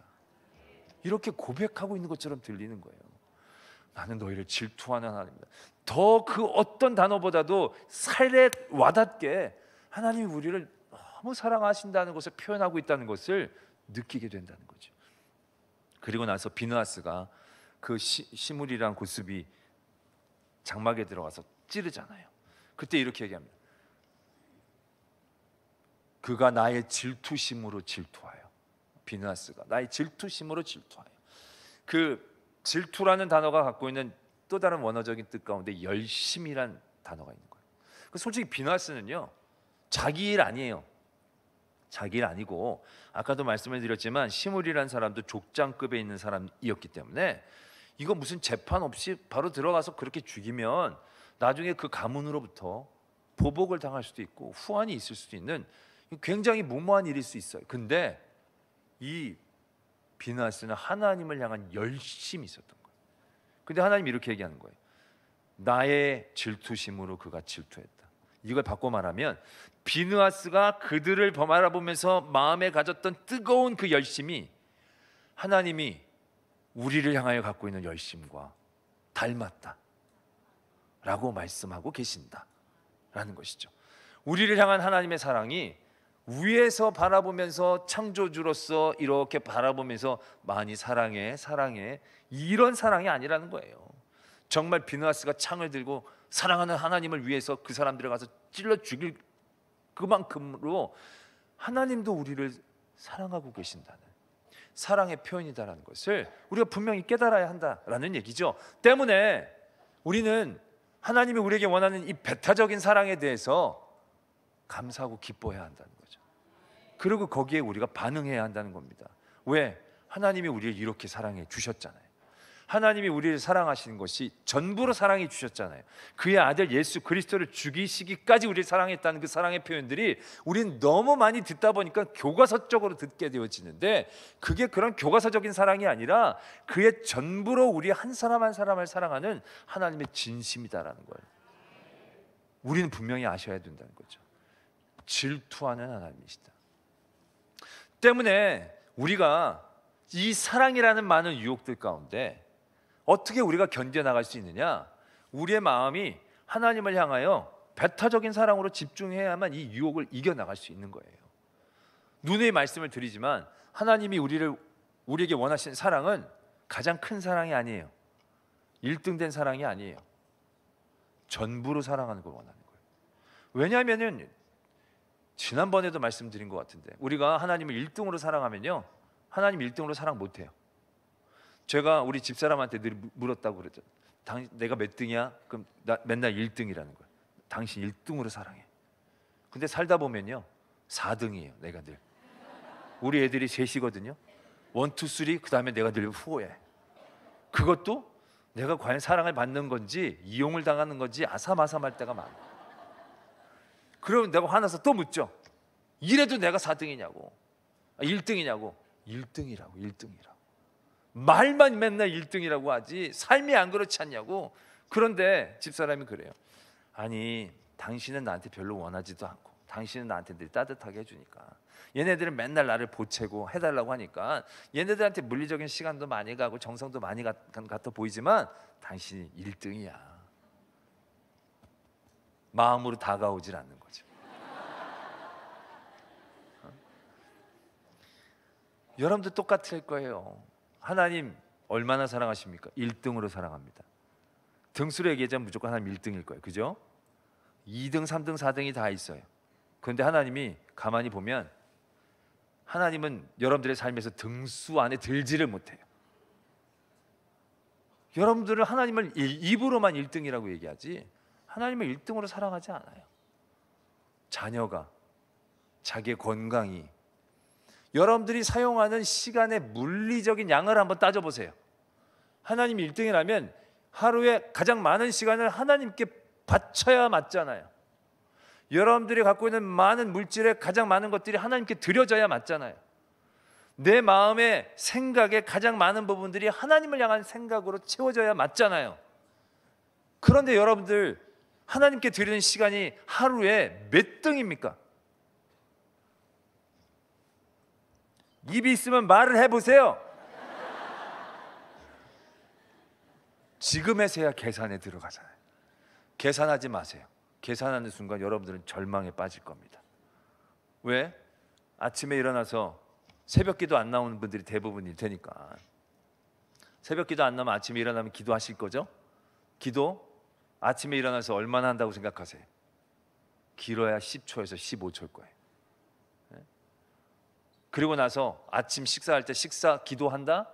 이렇게 고백하고 있는 것처럼 들리는 거예요. 나는 너희를 질투하는 하나님이다. 더 그 어떤 단어보다도 살에 와닿게 하나님이 우리를 너무 사랑하신다는 것을 표현하고 있다는 것을 느끼게 된다는 거죠. 그리고 나서 비느하스가 그 시므리라는 고수비 장막에 들어가서 찌르잖아요. 그때 이렇게 얘기합니다. 그가 나의 질투심으로 질투하여. 비느하스가 나의 질투심으로 질투하여. 그 질투라는 단어가 갖고 있는 또 다른 원어적인 뜻 가운데 열심이란 단어가 있는 거예요. 솔직히 비느하스는요 자기 일 아니에요. 자기 일 아니고 아까도 말씀을 드렸지만 시므리라는 사람도 족장급에 있는 사람이었기 때문에 이거 무슨 재판 없이 바로 들어가서 그렇게 죽이면 나중에 그 가문으로부터 보복을 당할 수도 있고 후환이 있을 수도 있는 굉장히 무모한 일일 수 있어요. 근데 이 비느하스는 하나님을 향한 열심이 있었던 거예요. 근데 하나님이 이렇게 얘기하는 거예요. 나의 질투심으로 그가 질투했다. 이걸 바꿔 말하면 비느하스가 그들을 바라보면서 마음에 가졌던 뜨거운 그 열심이 하나님이 우리를 향하여 갖고 있는 열심과 닮았다 라고 말씀하고 계신다라는 것이죠. 우리를 향한 하나님의 사랑이 위에서 바라보면서 창조주로서 이렇게 바라보면서 많이 사랑해 이런 사랑이 아니라는 거예요. 정말 비느하스가 창을 들고 사랑하는 하나님을 위해서 그 사람들을 가서 찔러 죽일 그만큼으로 하나님도 우리를 사랑하고 계신다는 사랑의 표현이다라는 것을 우리가 분명히 깨달아야 한다라는 얘기죠. 때문에 우리는 하나님이 우리에게 원하는 이 배타적인 사랑에 대해서 감사하고 기뻐해야 한다는 거죠. 그리고 거기에 우리가 반응해야 한다는 겁니다. 왜? 하나님이 우리를 이렇게 사랑해 주셨잖아요. 하나님이 우리를 사랑하시는 것이 전부로 사랑해 주셨잖아요. 그의 아들 예수 그리스도를 죽이시기까지 우리를 사랑했다는 그 사랑의 표현들이 우린 너무 많이 듣다 보니까 교과서적으로 듣게 되어지는데, 그게 그런 교과서적인 사랑이 아니라 그의 전부로 우리 한 사람 한 사람을 사랑하는 하나님의 진심이다라는 걸 우리는 분명히 아셔야 된다는 거죠. 질투하는 하나님이시다. 때문에 우리가 이 사랑이라는 많은 유혹들 가운데 어떻게 우리가 견뎌나갈 수 있느냐? 우리의 마음이 하나님을 향하여 배타적인 사랑으로 집중해야만 이 유혹을 이겨나갈 수 있는 거예요. 누누이 말씀을 드리지만 하나님이 우리에게 원하시는 사랑은 가장 큰 사랑이 아니에요. 1등 된 사랑이 아니에요. 전부로 사랑하는 걸 원하는 거예요. 왜냐하면 지난번에도 말씀드린 것 같은데 우리가 하나님을 1등으로 사랑하면요, 하나님 1등으로 사랑 못해요. 제가 우리 집사람한테 늘 물었다고 그러죠. 내가 몇 등이야? 그럼 나 맨날 1등이라는 거예요. 당신 1등으로 사랑해. 근데 살다 보면요 4등이에요. 내가 늘. 우리 애들이 셋이거든요. 1, 2, 3 그 다음에 내가 늘 후회. 그것도 내가 과연 사랑을 받는 건지 이용을 당하는 건지 아삼아삼할 때가 많아. 그러면 내가 화나서 또 묻죠. 이래도 내가 4등이냐고 1등이냐고. 1등이라고 1등이라고. 말만 맨날 1등이라고 하지 삶이 안 그렇지 않냐고. 그런데 집사람이 그래요. 아니 당신은 나한테 별로 원하지도 않고 당신은 나한테 늘 따뜻하게 해주니까 얘네들은 맨날 나를 보채고 해달라고 하니까 얘네들한테 물리적인 시간도 많이 가고 정성도 많이 같아 보이지만 당신이 1등이야. 마음으로 다가오질 않는 거죠. 여러분도 똑같을 거예요. 하나님 얼마나 사랑하십니까? 1등으로 사랑합니다. 등수로 얘기하자면 무조건 하나님 1등일 거예요. 그죠? 2등, 3등, 4등이 다 있어요. 그런데 하나님이 가만히 보면 하나님은 여러분들의 삶에서 등수 안에 들지를 못해요. 여러분들은 하나님을 입으로만 1등이라고 얘기하지 하나님을 1등으로 사랑하지 않아요. 자녀가, 자기의 건강이, 여러분들이 사용하는 시간의 물리적인 양을 한번 따져보세요. 하나님이 1등이라면 하루에 가장 많은 시간을 하나님께 바쳐야 맞잖아요. 여러분들이 갖고 있는 많은 물질의 가장 많은 것들이 하나님께 드려져야 맞잖아요. 내 마음의 생각의 가장 많은 부분들이 하나님을 향한 생각으로 채워져야 맞잖아요. 그런데 여러분들 하나님께 드리는 시간이 하루에 몇 등입니까? 입이 있으면 말을 해보세요. 지금에서야 계산에 들어가잖아요. 계산하지 마세요. 계산하는 순간 여러분들은 절망에 빠질 겁니다. 왜? 아침에 일어나서 새벽기도 안 나오는 분들이 대부분일 테니까. 새벽기도 안 나오면 아침에 일어나면 기도하실 거죠? 기도 아침에 일어나서 얼마나 한다고 생각하세요? 길어야 10초에서 15초일 거예요. 그리고 나서 아침 식사할 때 식사 기도한다?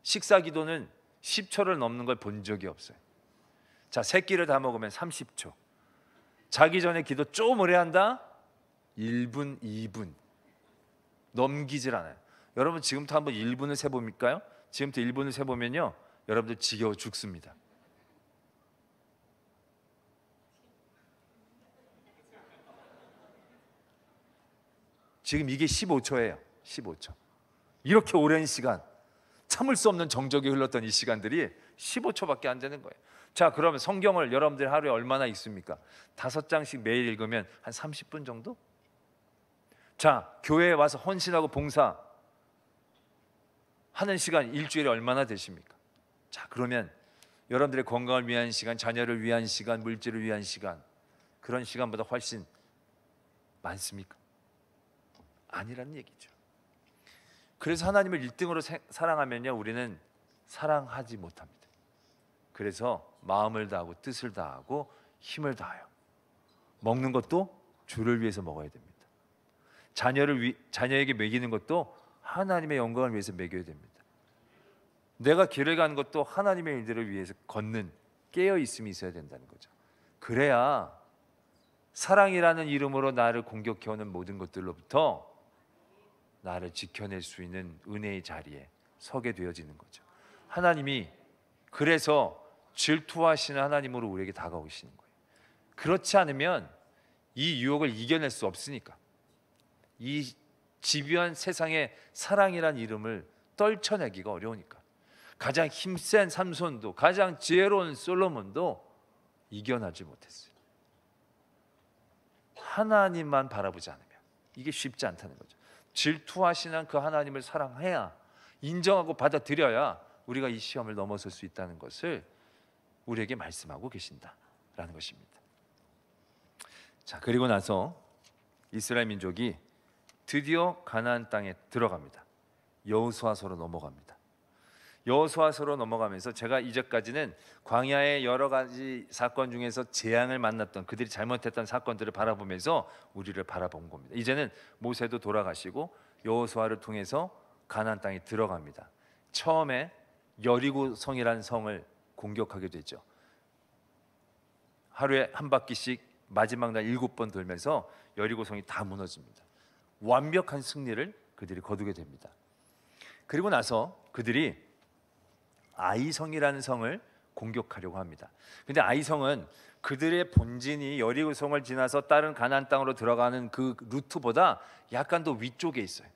식사 기도는 10초를 넘는 걸 본 적이 없어요. 자, 세 끼를 다 먹으면 30초. 자기 전에 기도 좀 오래 한다? 1분, 2분. 넘기질 않아요. 여러분 지금부터 한번 1분을 세볼까요? 지금부터 1분을 세보면요 여러분들 지겨워 죽습니다. 지금 이게 15초예요. 15초. 이렇게 오랜 시간, 참을 수 없는 정적이 흘렀던 이 시간들이 15초밖에 안 되는 거예요. 자, 그러면 성경을 여러분들이 하루에 얼마나 읽습니까? 5장씩 매일 읽으면 한 30분 정도? 자, 교회에 와서 헌신하고 봉사 하는 시간 일주일에 얼마나 되십니까? 자, 그러면 여러분들의 건강을 위한 시간, 자녀를 위한 시간, 물질을 위한 시간, 그런 시간보다 훨씬 많습니까? 아니라는 얘기죠. 그래서 하나님을 1등으로 사랑하면요, 우리는 사랑하지 못합니다. 그래서 마음을 다하고 뜻을 다하고 힘을 다하여 먹는 것도 주를 위해서 먹어야 됩니다. 자녀에게 먹이는 것도 하나님의 영광을 위해서 먹여야 됩니다. 내가 길을 가는 것도 하나님의 일들을 위해서 걷는 깨어있음이 있어야 된다는 거죠. 그래야 사랑이라는 이름으로 나를 공격해오는 모든 것들로부터 나를 지켜낼 수 있는 은혜의 자리에 서게 되어지는 거죠. 하나님이 그래서 질투하시는 하나님으로 우리에게 다가오시는 거예요. 그렇지 않으면 이 유혹을 이겨낼 수 없으니까. 이 집요한 세상의 사랑이란 이름을 떨쳐내기가 어려우니까. 가장 힘센 삼손도, 가장 지혜로운 솔로몬도 이겨내지 못했어요. 하나님만 바라보지 않으면 이게 쉽지 않다는 거죠. 질투하시는 그 하나님을 사랑해야, 인정하고 받아들여야 우리가 이 시험을 넘어설 수 있다는 것을 우리에게 말씀하고 계신다라는 것입니다. 자, 그리고 나서 이스라엘 민족이 드디어 가나안 땅에 들어갑니다. 여호수아서로 넘어갑니다. 여호수아서로 넘어가면서 제가 이제까지는 광야의 여러 가지 사건 중에서 재앙을 만났던, 그들이 잘못했던 사건들을 바라보면서 우리를 바라본 겁니다. 이제는 모세도 돌아가시고 여호수아를 통해서 가나안 땅에 들어갑니다. 처음에 여리고 성이라는 성을 공격하게 되죠. 하루에 한 바퀴씩 마지막 날 7번 돌면서 여리고 성이 다 무너집니다. 완벽한 승리를 그들이 거두게 됩니다. 그리고 나서 그들이 아이성이라는 성을 공격하려고 합니다. 근데 아이성은 그들의 본진이 여리고 성을 지나서 다른 가나안 땅으로 들어가는 그 루트보다 약간 더 위쪽에 있어요.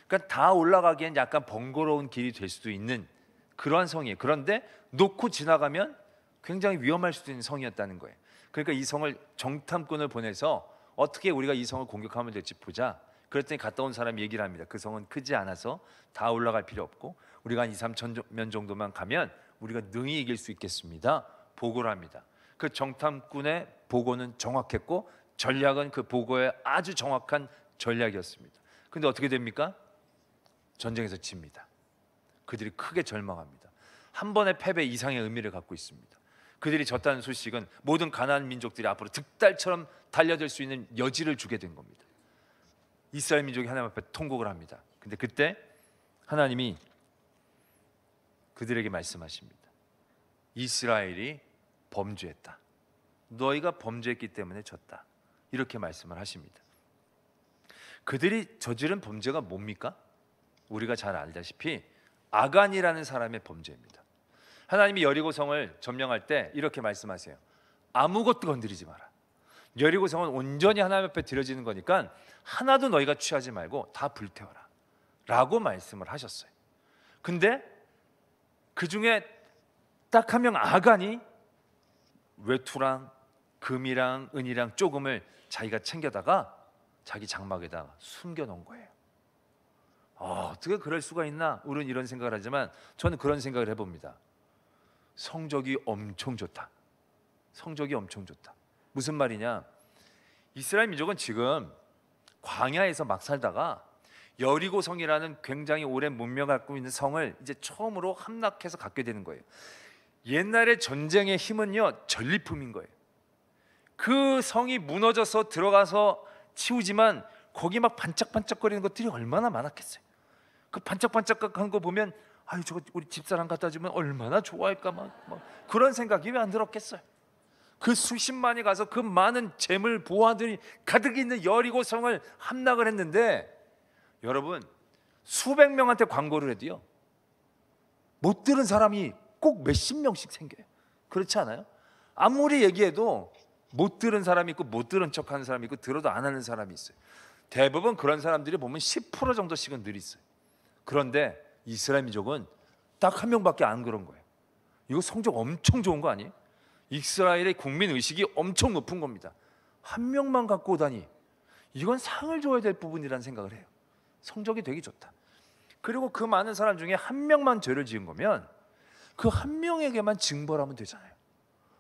그러니까 다 올라가기엔 약간 번거로운 길이 될 수도 있는 그러한 성이에요. 그런데 놓고 지나가면 굉장히 위험할 수도 있는 성이었다는 거예요. 그러니까 이 성을 정탐꾼을 보내서 어떻게 우리가 이 성을 공격하면 될지 보자. 그랬더니 갔다 온 사람이 얘기를 합니다. 그 성은 크지 않아서 다 올라갈 필요 없고 우리가 한 2-3천 정도만 가면 우리가 능히 이길 수 있겠습니다. 보고를 합니다. 그 정탐꾼의 보고는 정확했고 전략은 그 보고의 아주 정확한 전략이었습니다. 근데 어떻게 됩니까? 전쟁에서 집니다. 그들이 크게 절망합니다. 한 번의 패배 이상의 의미를 갖고 있습니다. 그들이 졌다는 소식은 모든 가나안 민족들이 앞으로 득달처럼 달려들 수 있는 여지를 주게 된 겁니다. 이스라엘 민족이 하나님 앞에 통곡을 합니다. 근데 그때 하나님이 그들에게 말씀하십니다. 이스라엘이 범죄했다. 너희가 범죄했기 때문에 졌다. 이렇게 말씀을 하십니다. 그들이 저지른 범죄가 뭡니까? 우리가 잘 알다시피 아간이라는 사람의 범죄입니다. 하나님이 여리고성을 점령할 때 이렇게 말씀하세요. 아무것도 건드리지 마라. 여리고성은 온전히 하나님 앞에 드려지는 거니까 하나도 너희가 취하지 말고 다 불태워라 라고 말씀을 하셨어요. 근데 그 중에 딱 한 명 아간이 외투랑 금이랑 은이랑 조금을 자기가 챙겨다가 자기 장막에다 숨겨놓은 거예요. 어떻게 그럴 수가 있나? 우리는 이런 생각을 하지만 저는 그런 생각을 해봅니다. 성적이 엄청 좋다. 성적이 엄청 좋다. 무슨 말이냐? 이스라엘 민족은 지금 광야에서 막 살다가 여리고성이라는 굉장히 오랜 문명을 갖고 있는 성을 이제 처음으로 함락해서 갖게 되는 거예요. 옛날의 전쟁의 힘은요 전리품인 거예요. 그 성이 무너져서 들어가서 치우지만 거기 막 반짝반짝거리는 것들이 얼마나 많았겠어요. 그 반짝반짝한 거 보면 아유 저거 우리 집사람 갖다 주면 얼마나 좋아할까 막 그런 생각이 왜 안 들었겠어요. 그 수십만이 가서 그 많은 재물 보화들이 가득 있는 여리고성을 함락을 했는데 여러분 수백 명한테 광고를 해도요 못 들은 사람이 꼭 몇십 명씩 생겨요. 그렇지 않아요? 아무리 얘기해도 못 들은 사람이 있고 못 들은 척하는 사람이 있고 들어도 안 하는 사람이 있어요. 대부분 그런 사람들이 보면 10% 정도씩은 늘 있어요. 그런데 이스라엘 민족은 딱 한 명밖에 안 그런 거예요. 이거 성적 엄청 좋은 거 아니에요? 이스라엘의 국민 의식이 엄청 높은 겁니다. 한 명만 갖고 오다니 이건 상을 줘야 될 부분이라는 생각을 해요. 성적이 되게 좋다. 그리고 그 많은 사람 중에 한 명만 죄를 지은 거면 그 한 명에게만 징벌하면 되잖아요.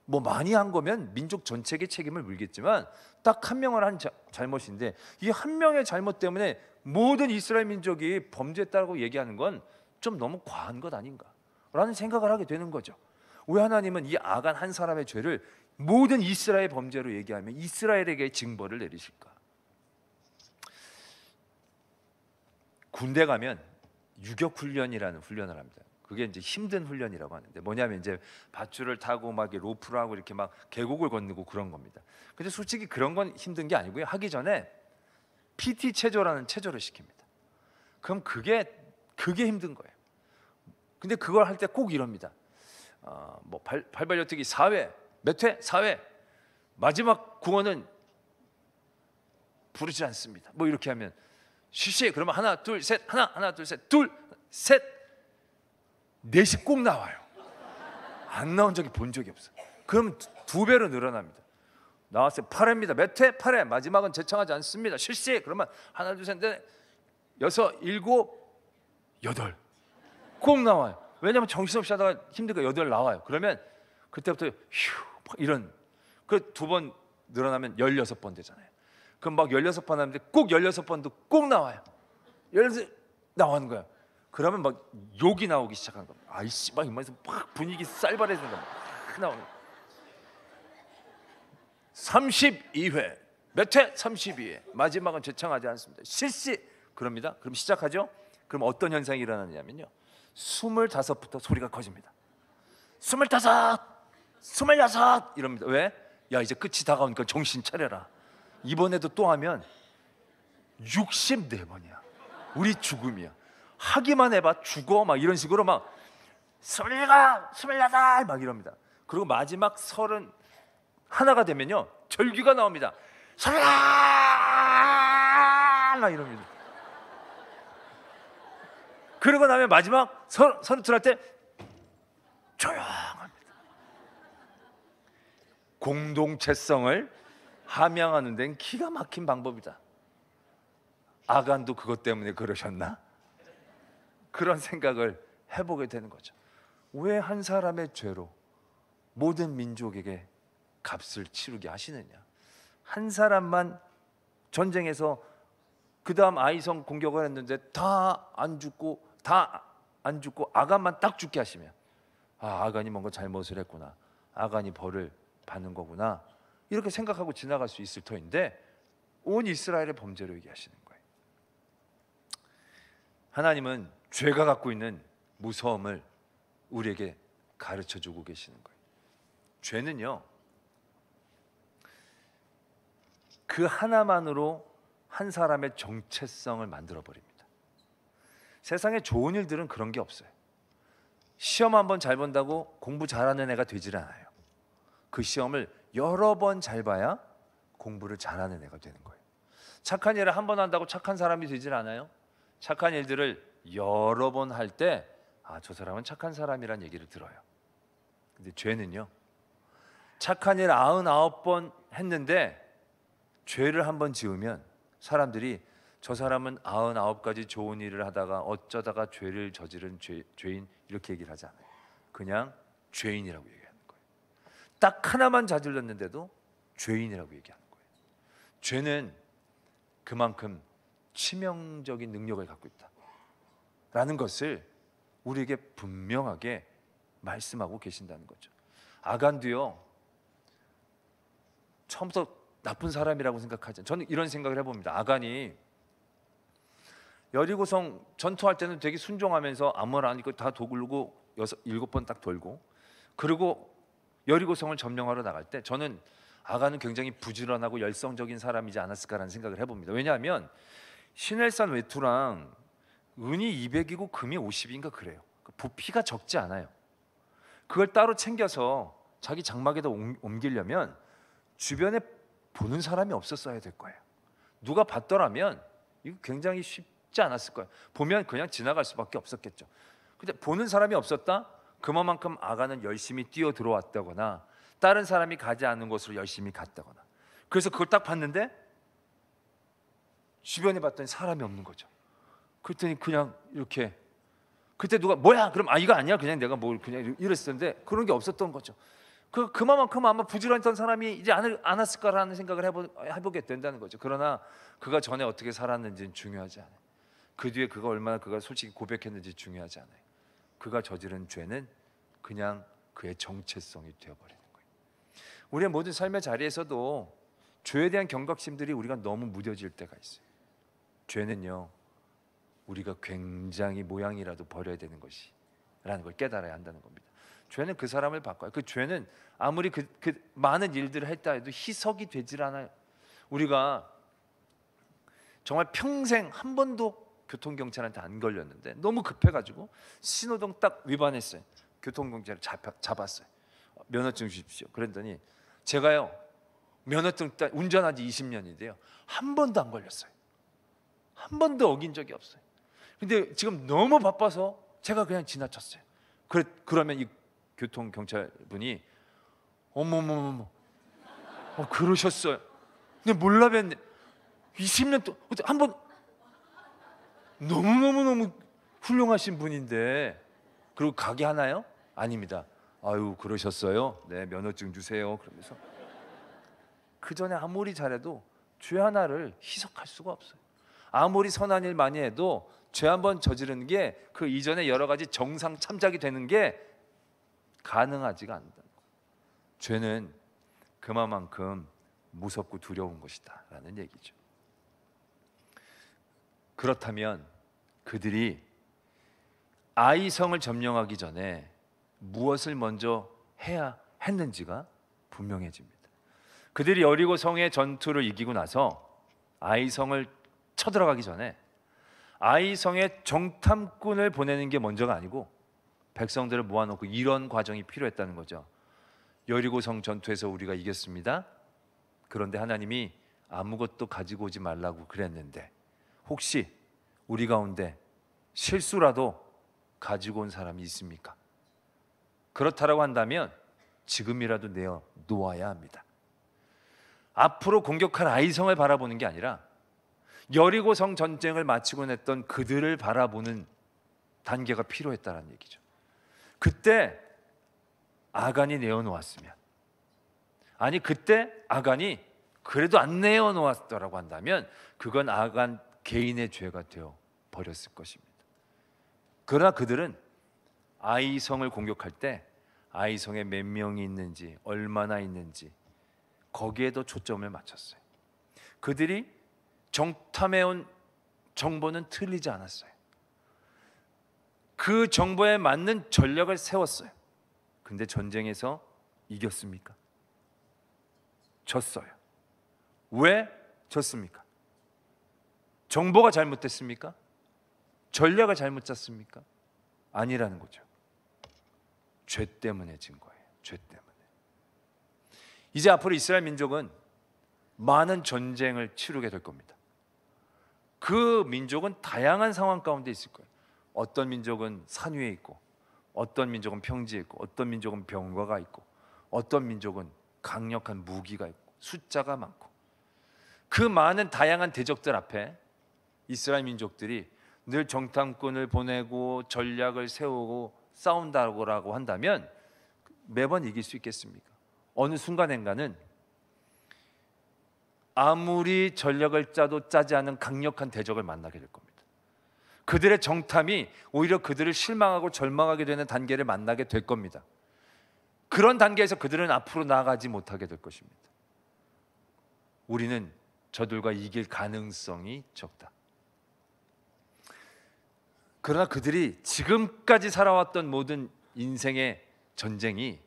뭐 많이 한 거면 민족 전체에게 책임을 물겠지만 딱 한 명을 한 잘못인데 이 한 명의 잘못 때문에 모든 이스라엘 민족이 범죄했다고 얘기하는 건 좀 너무 과한 것 아닌가 라는 생각을 하게 되는 거죠. 왜 하나님은 이 아간 한 사람의 죄를 모든 이스라엘 범죄로 얘기하며 이스라엘에게 징벌을 내리실까? 군대 가면 유격훈련이라는 훈련을 합니다. 그게 이제 힘든 훈련이라고 하는데 뭐냐면 이제 밧줄을 타고 막 로프를 하고 이렇게 막 계곡을 건너고 그런 겁니다. 근데 솔직히 그런 건 힘든 게 아니고요. 하기 전에 PT 체조라는 체조를 시킵니다. 그럼 그게 힘든 거예요. 근데 그걸 할 때 꼭 이럽니다. 뭐 발발려뛰기 4회 몇 회? 4회 마지막 구원은 부르지 않습니다. 뭐 이렇게 하면 실시 그러면 하나 둘 셋 하나 둘 셋 둘 셋 넷이 꼭 나와요. 안 나온 적이 본 적이 없어요. 그럼 2배로 늘어납니다. 나왔어요. 8회입니다. 몇 회? 8회 마지막은 제청하지 않습니다. 실시 그러면 하나 둘 셋 넷 여섯 일곱 여덟 꼭 나와요. 왜냐하면 정신없이 하다가 힘들까 8 나와요. 그러면 그때부터 휴 이런 그 2번 늘어나면 16번 되잖아요. 그럼 막 16번 하는데 꼭 16번도 꼭 나와요. 16 나오는 거야. 그러면 막 욕이 나오기 시작한 겁니다. 아이씨 막 이마에서 막 분위기 쌀발해지는 거야. 막 나오는 거야. 32회 몇 회? 32회 마지막은 제청하지 않습니다. 실시 그럽니다. 그럼 시작하죠. 그럼 어떤 현상이 일어나냐면요 25부터 소리가 커집니다. 25, 26 이럽니다. 왜? 야 이제 끝이 다가오니까 정신 차려라. 이번에도 또 하면 64번이야. 우리 죽음이야. 하기만 해봐 죽어 막 이런 식으로 막 27, 28 막 이럽니다. 그리고 마지막 31가 되면요 절규가 나옵니다. 31 막 이럽니다. 그러고 나면 마지막 32 할 때 조용합니다. 공동체성을 함양하는 데는 기가 막힌 방법이다. 아간도 그것 때문에 그러셨나? 그런 생각을 해보게 되는 거죠. 왜 한 사람의 죄로 모든 민족에게 값을 치르게 하시느냐? 한 사람만 전쟁에서 그 다음 아이성 공격을 했는데 다 안 죽고 아간만 딱 죽게 하시면 아간이 뭔가 잘못을 했구나. 아간이 벌을 받는 거구나. 이렇게 생각하고 지나갈 수 있을 터인데 온 이스라엘의 범죄로 얘기하시는 거예요. 하나님은 죄가 갖고 있는 무서움을 우리에게 가르쳐주고 계시는 거예요. 죄는요 그 하나만으로 한 사람의 정체성을 만들어버립니다. 세상에 좋은 일들은 그런 게 없어요. 시험 한번 잘 본다고 공부 잘하는 애가 되질 않아요. 그 시험을 여러 번 잘 봐야 공부를 잘하는 애가 되는 거예요. 착한 일을 한 번 한다고 착한 사람이 되질 않아요. 착한 일들을 여러 번 할 때 저 사람은 착한 사람이란 얘기를 들어요. 근데 죄는요 착한 일 99번 했는데 죄를 한 번 지으면 사람들이 저 사람은 99가지 좋은 일을 하다가 어쩌다가 죄를 저지른 죄인 이렇게 얘기를 하지 않아요. 그냥 죄인이라고 얘기하는 거예요. 딱 하나만 저질렀는데도 죄인이라고 얘기하는 거예요. 죄는 그만큼 치명적인 능력을 갖고 있다라는 것을 우리에게 분명하게 말씀하고 계신다는 거죠. 아간도요 처음부터 나쁜 사람이라고 생각하지. 저는 이런 생각을 해봅니다. 아간이 여리고성 전투할 때는 되게 순종하면서 아무말 안 입고 다 도굴고 7번 딱 돌고 그리고 여리고성을 점령하러 나갈 때 저는 아간은 굉장히 부지런하고 열성적인 사람이지 않았을까라는 생각을 해봅니다. 왜냐하면 시넬산 외투랑 은이 200이고 금이 50인가 그래요. 부피가 적지 않아요. 그걸 따로 챙겨서 자기 장막에다 옮기려면 주변에 보는 사람이 없었어야 될 거예요. 누가 봤더라면 이거 굉장히 쉽지 않았을 거예요. 보면 그냥 지나갈 수밖에 없었겠죠. 근데 보는 사람이 없었다? 그만큼 아간은 열심히 뛰어 들어왔다거나 다른 사람이 가지 않은 곳으로 열심히 갔다거나. 그래서 그걸 딱 봤는데 주변에 봤더니 사람이 없는 거죠. 그랬더니 그냥 이렇게, 그때 누가 뭐야? 그럼 이거 아니야? 그냥 내가 뭘 그냥 이랬었는데 그런 게 없었던 거죠. 그만큼 아마 부지런했던 사람이 이제 않았을 거라는 생각을 해보게 된다는 거죠. 그러나 그가 전에 어떻게 살았는지는 중요하지 않아요. 그 뒤에 그가 얼마나 그가 솔직히 고백했는지 중요하지 않아요. 그가 저지른 죄는 그냥 그의 정체성이 되어버리는 거예요. 우리의 모든 삶의 자리에서도 죄에 대한 경각심들이 우리가 너무 무뎌질 때가 있어요. 죄는요, 우리가 굉장히 모양이라도 버려야 되는 것이라는 걸 깨달아야 한다는 겁니다. 죄는 그 사람을 바꿔요. 그 죄는 아무리 그 많은 일들을 했다 해도 희석이 되질 않아요. 우리가 정말 평생 한 번도 교통경찰한테 안 걸렸는데 너무 급해가지고 신호등 딱 위반했어요. 교통경찰을 잡았어요. 면허증 주십시오. 그랬더니 제가요, 면허증 운전한 지 20년인데요 한 번도 안 걸렸어요. 한 번도 어긴 적이 없어요. 근데 지금 너무 바빠서 제가 그냥 지나쳤어요. 그러면 이 교통경찰분이 어머머머머, 그러셨어요. 근데 몰라 뵀네. 20년 동안 한 번, 너무 훌륭하신 분인데. 그리고 가게 하나요? 아닙니다. 아유, 그러셨어요? 네, 면허증 주세요. 그러면서 그 전에 아무리 잘해도 죄 하나를 희석할 수가 없어요. 아무리 선한 일 많이 해도 죄 한 번 저지르는 게 그 이전에 여러 가지 정상 참작이 되는 게 가능하지가 않는다. 죄는 그만큼 무섭고 두려운 것이다라는 얘기죠. 그렇다면 그들이 아이성을 점령하기 전에 무엇을 먼저 해야 했는지가 분명해집니다. 그들이 여리고 성의 전투를 이기고 나서 아이성을 쳐들어가기 전에 아이성에 정탐꾼을 보내는 게 먼저가 아니고 백성들을 모아놓고 이런 과정이 필요했다는 거죠. 여리고성 전투에서 우리가 이겼습니다. 그런데 하나님이 아무것도 가지고 오지 말라고 그랬는데 혹시 우리 가운데 실수라도 가지고 온 사람이 있습니까? 그렇다라고 한다면 지금이라도 내어 놓아야 합니다. 앞으로 공격할 아이성을 바라보는 게 아니라 여리고성 전쟁을 마치고 냈던 그들을 바라보는 단계가 필요했다는 얘기죠. 그때 아간이 내어놓았으면, 아니 그때 아간이 그래도 안 내어놓았더라고 한다면 그건 아간 개인의 죄가 되어 버렸을 것입니다. 그러나 그들은 아이성을 공격할 때 아이성에 몇 명이 있는지, 얼마나 있는지 거기에도 초점을 맞췄어요. 그들이 정탐해온 정보는 틀리지 않았어요. 그 정보에 맞는 전략을 세웠어요. 근데 전쟁에서 이겼습니까? 졌어요. 왜 졌습니까? 정보가 잘못됐습니까? 전략을 잘못 짰습니까? 아니라는 거죠. 죄 때문에 진 거예요. 죄 때문에. 이제 앞으로 이스라엘 민족은 많은 전쟁을 치르게 될 겁니다. 그 민족은 다양한 상황 가운데 있을 거예요. 어떤 민족은 산 위에 있고, 어떤 민족은 평지에 있고, 어떤 민족은 병거가 있고, 어떤 민족은 강력한 무기가 있고, 숫자가 많고, 그 많은 다양한 대적들 앞에 이스라엘 민족들이 늘 정탐꾼을 보내고 전략을 세우고 싸운다고 한다면 매번 이길 수 있겠습니까? 어느 순간인가는 아무리 전략을 짜도 짜지 않은 강력한 대적을 만나게 될 겁니다. 그들의 정탐이 오히려 그들을 실망하고 절망하게 되는 단계를 만나게 될 겁니다. 그런 단계에서 그들은 앞으로 나아가지 못하게 될 것입니다. 우리는 저들과 이길 가능성이 적다. 그러나 그들이 지금까지 살아왔던 모든 인생의 전쟁이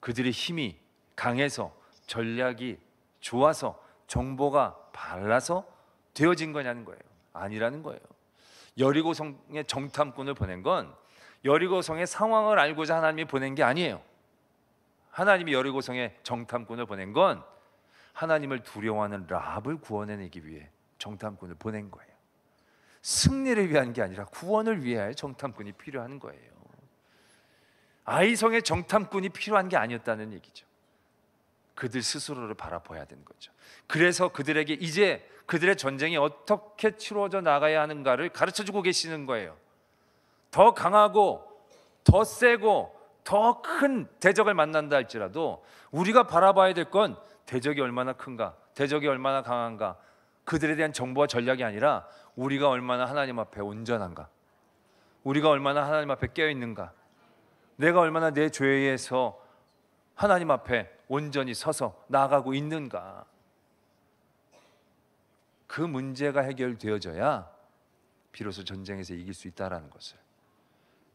그들의 힘이 강해서, 전략이 좋아서, 정보가 발라서 되어진 거냐는 거예요. 아니라는 거예요. 여리고성에 정탐꾼을 보낸 건 여리고성의 상황을 알고자 하나님이 보낸 게 아니에요. 하나님이 여리고성에 정탐꾼을 보낸 건 하나님을 두려워하는 라합을 구원해내기 위해 정탐꾼을 보낸 거예요. 승리를 위한 게 아니라 구원을 위해 정탐꾼이 필요한 거예요. 아이성의 정탐꾼이 필요한 게 아니었다는 얘기죠. 그들 스스로를 바라봐야 되는 거죠. 그래서 그들에게 이제 그들의 전쟁이 어떻게 치루어져 나가야 하는가를 가르쳐주고 계시는 거예요. 더 강하고 더 세고 더 큰 대적을 만난다 할지라도 우리가 바라봐야 될 건 대적이 얼마나 큰가, 대적이 얼마나 강한가, 그들에 대한 정보와 전략이 아니라 우리가 얼마나 하나님 앞에 온전한가, 우리가 얼마나 하나님 앞에 깨어있는가, 내가 얼마나 내 죄에서 하나님 앞에 온전히 서서 나아가고 있는가. 그 문제가 해결되어져야 비로소 전쟁에서 이길 수 있다는 것을,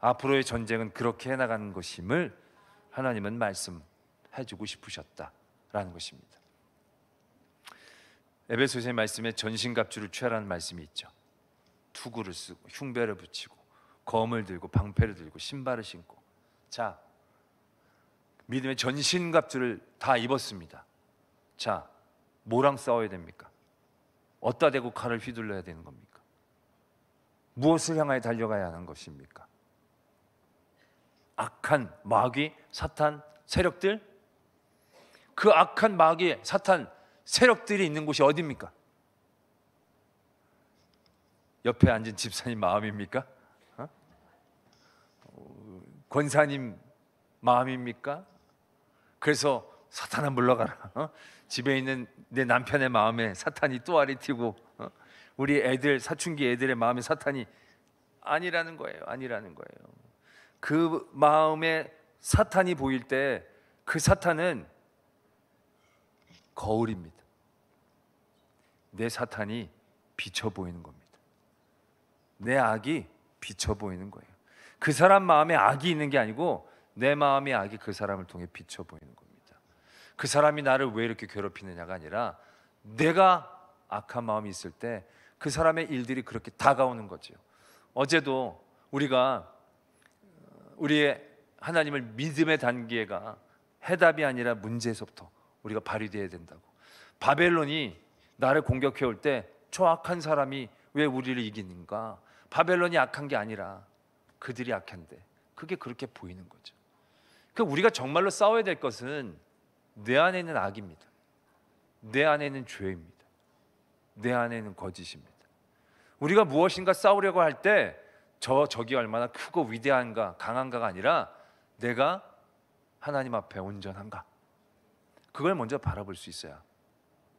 앞으로의 전쟁은 그렇게 해나가는 것임을 하나님은 말씀해주고 싶으셨다라는 것입니다. 에베소서의 말씀에 전신갑주를 취하라는 말씀이 있죠. 투구를 쓰고 흉배를 붙이고 검을 들고 방패를 들고 신발을 신고. 자, 믿음의 전신갑주를 다 입었습니다. 자, 뭐랑 싸워야 됩니까? 어디다 대고 칼을 휘둘러야 되는 겁니까? 무엇을 향하여 달려가야 하는 것입니까? 악한 마귀, 사탄, 세력들, 그 악한 마귀, 사탄, 세력들이 있는 곳이 어디입니까? 옆에 앉은 집사님 마음입니까? 권사님 마음입니까? 그래서 사탄아 물러가라. 집에 있는 내 남편의 마음에 사탄이 또아리 튀고 우리 애들, 사춘기 애들의 마음에 사탄이 아니라는 거예요. 아니라는 거예요. 그 마음에 사탄이 보일 때 그 사탄은 거울입니다. 내 사탄이 비쳐 보이는 겁니다. 내 악이 비쳐 보이는 거예요. 그 사람 마음에 악이 있는 게 아니고 내 마음의 악이 그 사람을 통해 비쳐 보이는 겁니다. 그 사람이 나를 왜 이렇게 괴롭히느냐가 아니라 내가 악한 마음이 있을 때 그 사람의 일들이 그렇게 다가오는 거죠. 어제도 우리가 우리의 하나님을 믿음의 단계가 해답이 아니라 문제에서부터 우리가 발휘되어야 된다고. 바벨론이 나를 공격해 올 때 저 악한 사람이 왜 우리를 이기는가? 바벨론이 악한 게 아니라 그들이 악한데 그게 그렇게 보이는 거죠. 그러니까 우리가 정말로 싸워야 될 것은 내 안에 있는 악입니다. 내 안에 있는 죄입니다. 내 안에 있는 거짓입니다. 우리가 무엇인가 싸우려고 할 때 적이 얼마나 크고 위대한가 강한가가 아니라 내가 하나님 앞에 온전한가, 그걸 먼저 바라볼 수 있어야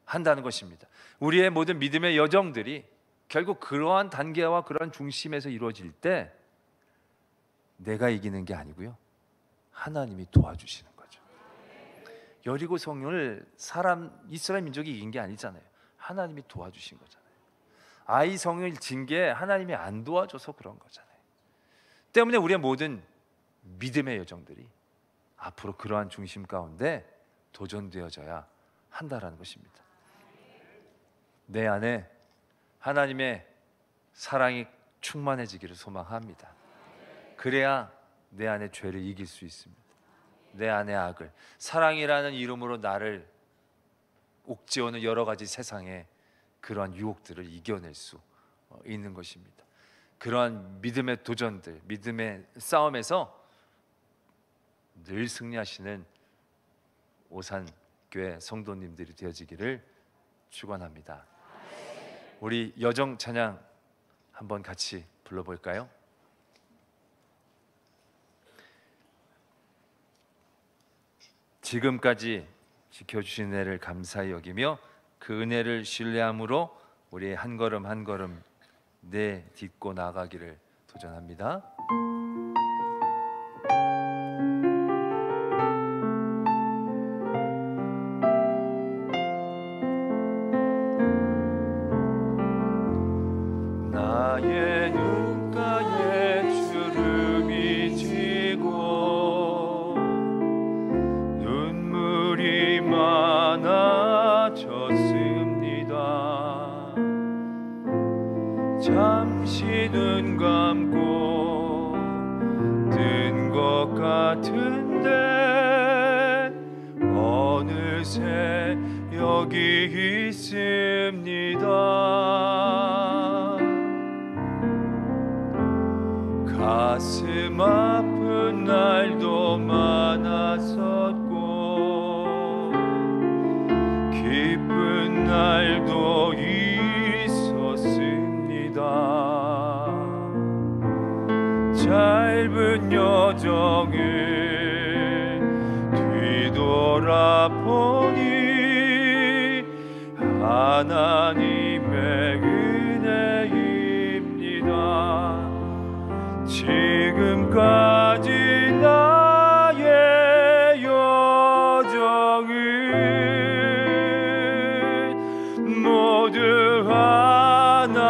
한다는 것입니다. 우리의 모든 믿음의 여정들이 결국 그러한 단계와 그러한 중심에서 이루어질 때 내가 이기는 게 아니고요, 하나님이 도와주시는 거죠. 여리고 성을 이스라엘 민족이 이긴 게 아니잖아요. 하나님이 도와주신 거잖아요. 아이 성을 진 게 하나님이 안 도와줘서 그런 거잖아요. 때문에 우리의 모든 믿음의 여정들이 앞으로 그러한 중심 가운데 도전되어져야 한다라는 것입니다. 내 안에 하나님의 사랑이 충만해지기를 소망합니다. 그래야 내 안에 죄를 이길 수 있습니다. 내 안에 악을, 사랑이라는 이름으로 나를 옥죄어오는 여러 가지 세상의 그러한 유혹들을 이겨낼 수 있는 것입니다. 그러한 믿음의 도전들, 믿음의 싸움에서 늘 승리하시는 오산교회 성도님들이 되어지기를 축원합니다. 우리 여정 찬양 한번 같이 불러볼까요? 지금까지 지켜주신 은혜를 감사히 여기며 그 은혜를 신뢰함으로 우리 한 걸음 한 걸음 내딛고 나가기를 도전합니다. 나의 눈가에 주름이 지고 눈물이 많아졌습니다. 잠시 눈 감고 뜬 것 같은데 어느새 여기 있습니다. 가슴 아픈 날도 많았었고 기쁜 날도 있었습니다. 짧은 여정을 뒤돌아보니 하나님의 은혜입니다. 지금까지 나의 여정은 모두 하나님의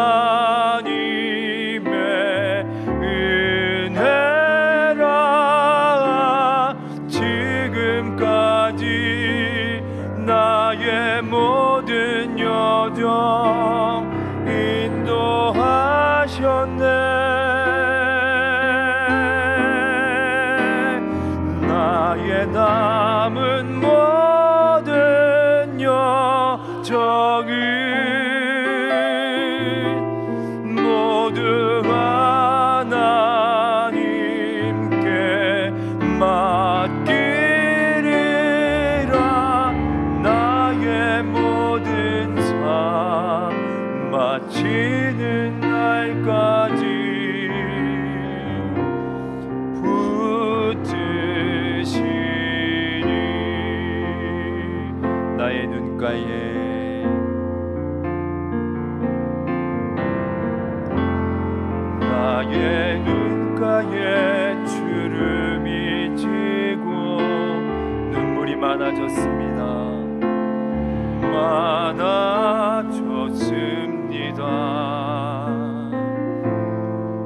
은혜라. 지금까지 나의 모든 여정 인도하셨네. 나의 남은 모든 여정은 모두 하나님께 맡기리라. 나의 모든 삶 마치는 날까지 붙드시니. 나의 눈가에 나의 눈가에 주름이 지고 눈물이 많아졌습니다. 많아졌습니다.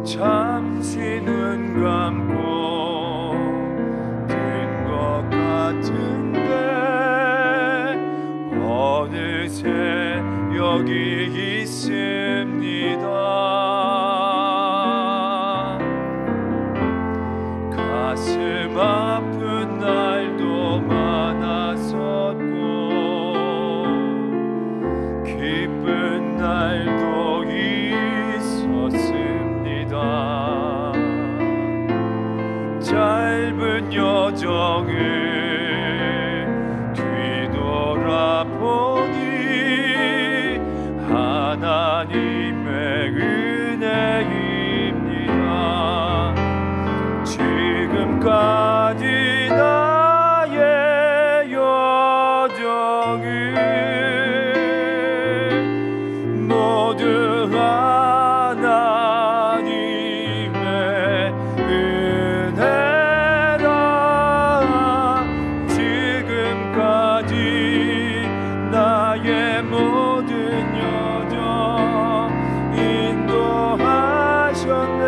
잠시 눈 감고 든 것 같은데 어느새 여기 있습니다. 가슴 아픈 날도 많았었고 기쁜 날도 있었습니다. 짧은 여정을 뒤돌아보니 하나님의 은혜입니다. 지금까지 나의 여정은 모두 하나님의 은혜라. 지금까지 나의 모든 여정 인도하셨네.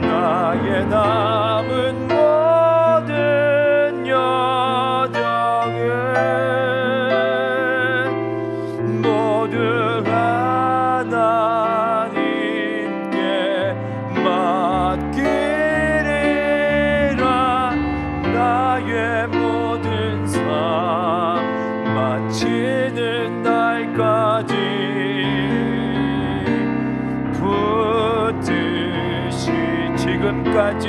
나의 남은 모든 여정은 모두 하나님께 맡기리라. 나의 모든 삶 마치는 날까지 붙드시. 지금까지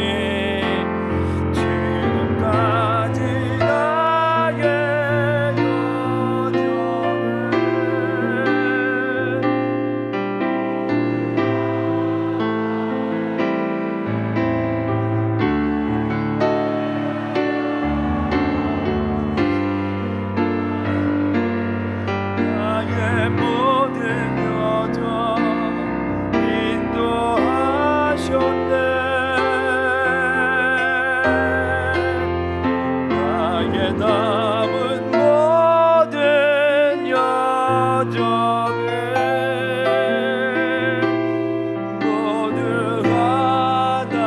나의 모든 여정 인도하셨네. 나의 남은 모든 여정은 모두 하나님께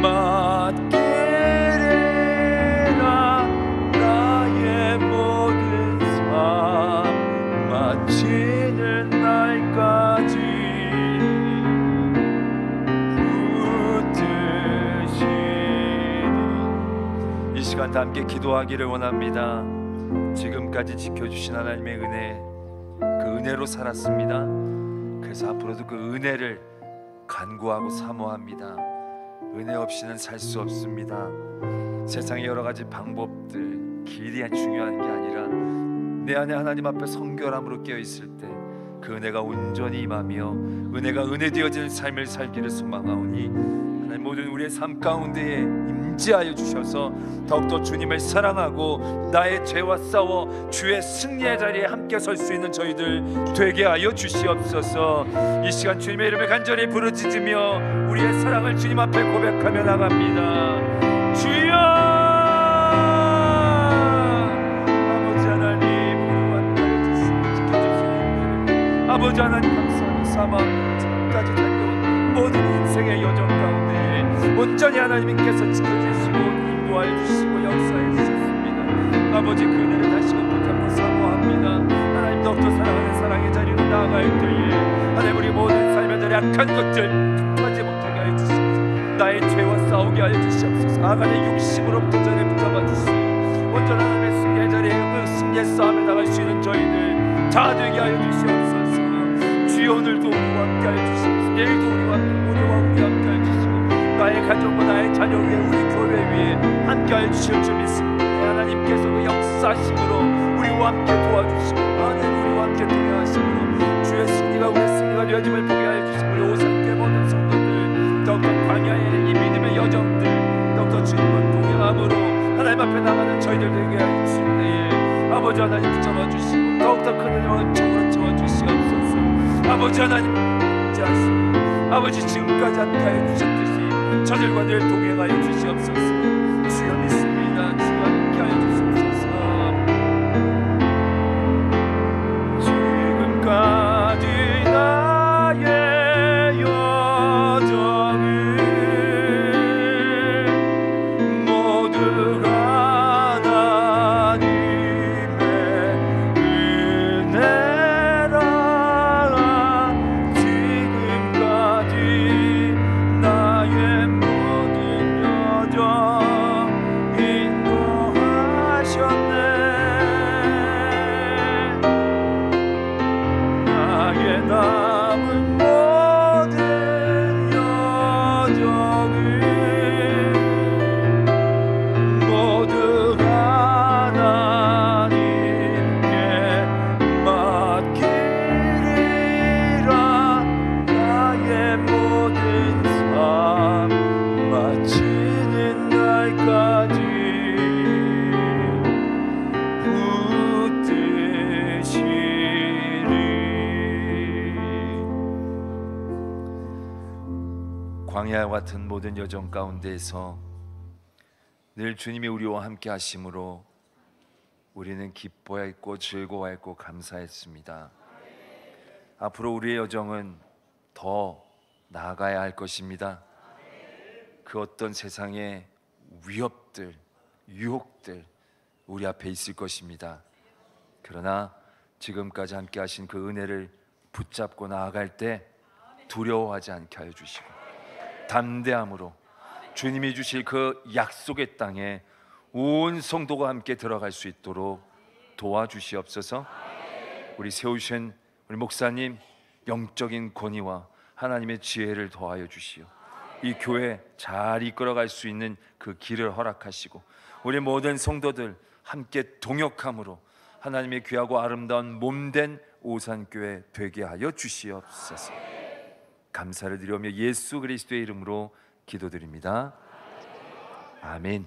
맡기리라. 나의 모든 삶 마치는 날까지 붙드시니. 이 시간 다 함께 기도하기를 원합니다. 지금까지 지켜주신 하나님의 은혜, 그 은혜로 살았습니다. 그래서 앞으로도 그 은혜를 간구하고 사모합니다. 은혜 없이는 살 수 없습니다. 세상의 여러 가지 방법들, 길이 중요한 게 아니라 내 안에 하나님 앞에 성결함으로 깨어 있을 때 그 은혜가 온전히 임하며 은혜가 은혜 되어지는 삶을 살기를 소망하오니 하나님 모든 우리의 삶 가운데에 임재하여 주셔서 더욱더 주님을 사랑하고 나의 죄와 싸워 주의 승리의 자리에 함께 설 수 있는 저희들 되게 하여 주시옵소서. 이 시간 주님의 이름을 간절히 부르짖으며 우리의 사랑을 주님 앞에 고백하며 나갑니다. 주여! 아버지 하나님 감사하며 삼아 지금까지 달려온 모든 인생의 여정 가운데 온전히 하나님께서 지켜주시고 인도하여 주시고 역사해 주셨습니다. 아버지 그 은혜를 다시 붙잡고 사모합니다. 하나님 더욱더 사랑하는 사랑의 자리로 나아갈 때에 하나님 우리 모든 삶의 자리 악한 것들 하지 못하게 하여 주시옵소서. 나의 죄와 싸우게 하여 주시옵소서. 아간의 욕심으로부터 저를 붙잡아 주시고 온전한 하나님의 승리의 자리에 그 승리의 싸움에 나갈 수 있는 저희들 다 되게 하여 주시옵소서. 주여 오늘도 우리와 함께 하여 주시옵소서. 내일도 우리와 함께 하여 주시고 나의 가정과 나의 자녀 위에 우리 교회 위에 함께 하여 주실 줄 믿습니다. 하나님께서 그 역사심으로 우리와 함께 도와주시고 하나님 우리와 함께 동행하심으로 주의 승리가 우리의 승리가 되어짐을 보게 하여 주시고 우리 오산교회 모든 성도들 더욱더 광야의 이 믿음의 여정들 더욱더 주님과 동행함으로 하나님 앞에 나가는 저희들 되게 하여 주시옵소서. 아버지 하나님 붙잡아 주시고 더욱더 큰 은혜와 은총으로 채워주시옵소서. 아버지 하나님 인자하시고 아버지 지금까지 함께하여 주셨듯이 저들과 늘 동행하여 주시옵소서. 주여 믿습니다. 주여 함께하여 주시옵소서. 지금까지 나의 여정을 모두가 광야와 같은 모든 여정 가운데에서 늘 주님이 우리와 함께 하심으로 우리는 기뻐했고 즐거워했고 감사했습니다. 앞으로 우리의 여정은 더 나아가야 할 것입니다. 그 어떤 세상의 위협들, 유혹들 우리 앞에 있을 것입니다. 그러나 지금까지 함께 하신 그 은혜를 붙잡고 나아갈 때 두려워하지 않게 하여 주시고 담대함으로 주님이 주실 그 약속의 땅에 온 성도가 함께 들어갈 수 있도록 도와주시옵소서. 우리 세우신 우리 목사님 영적인 권위와 하나님의 지혜를 더하여 주시오. 이 교회 잘 이끌어갈 수 있는 그 길을 허락하시고 우리 모든 성도들 함께 동역함으로 하나님의 귀하고 아름다운 몸된 오산교회 되게 하여 주시옵소서. 감사를 드리며 예수 그리스도의 이름으로 기도드립니다. 아멘.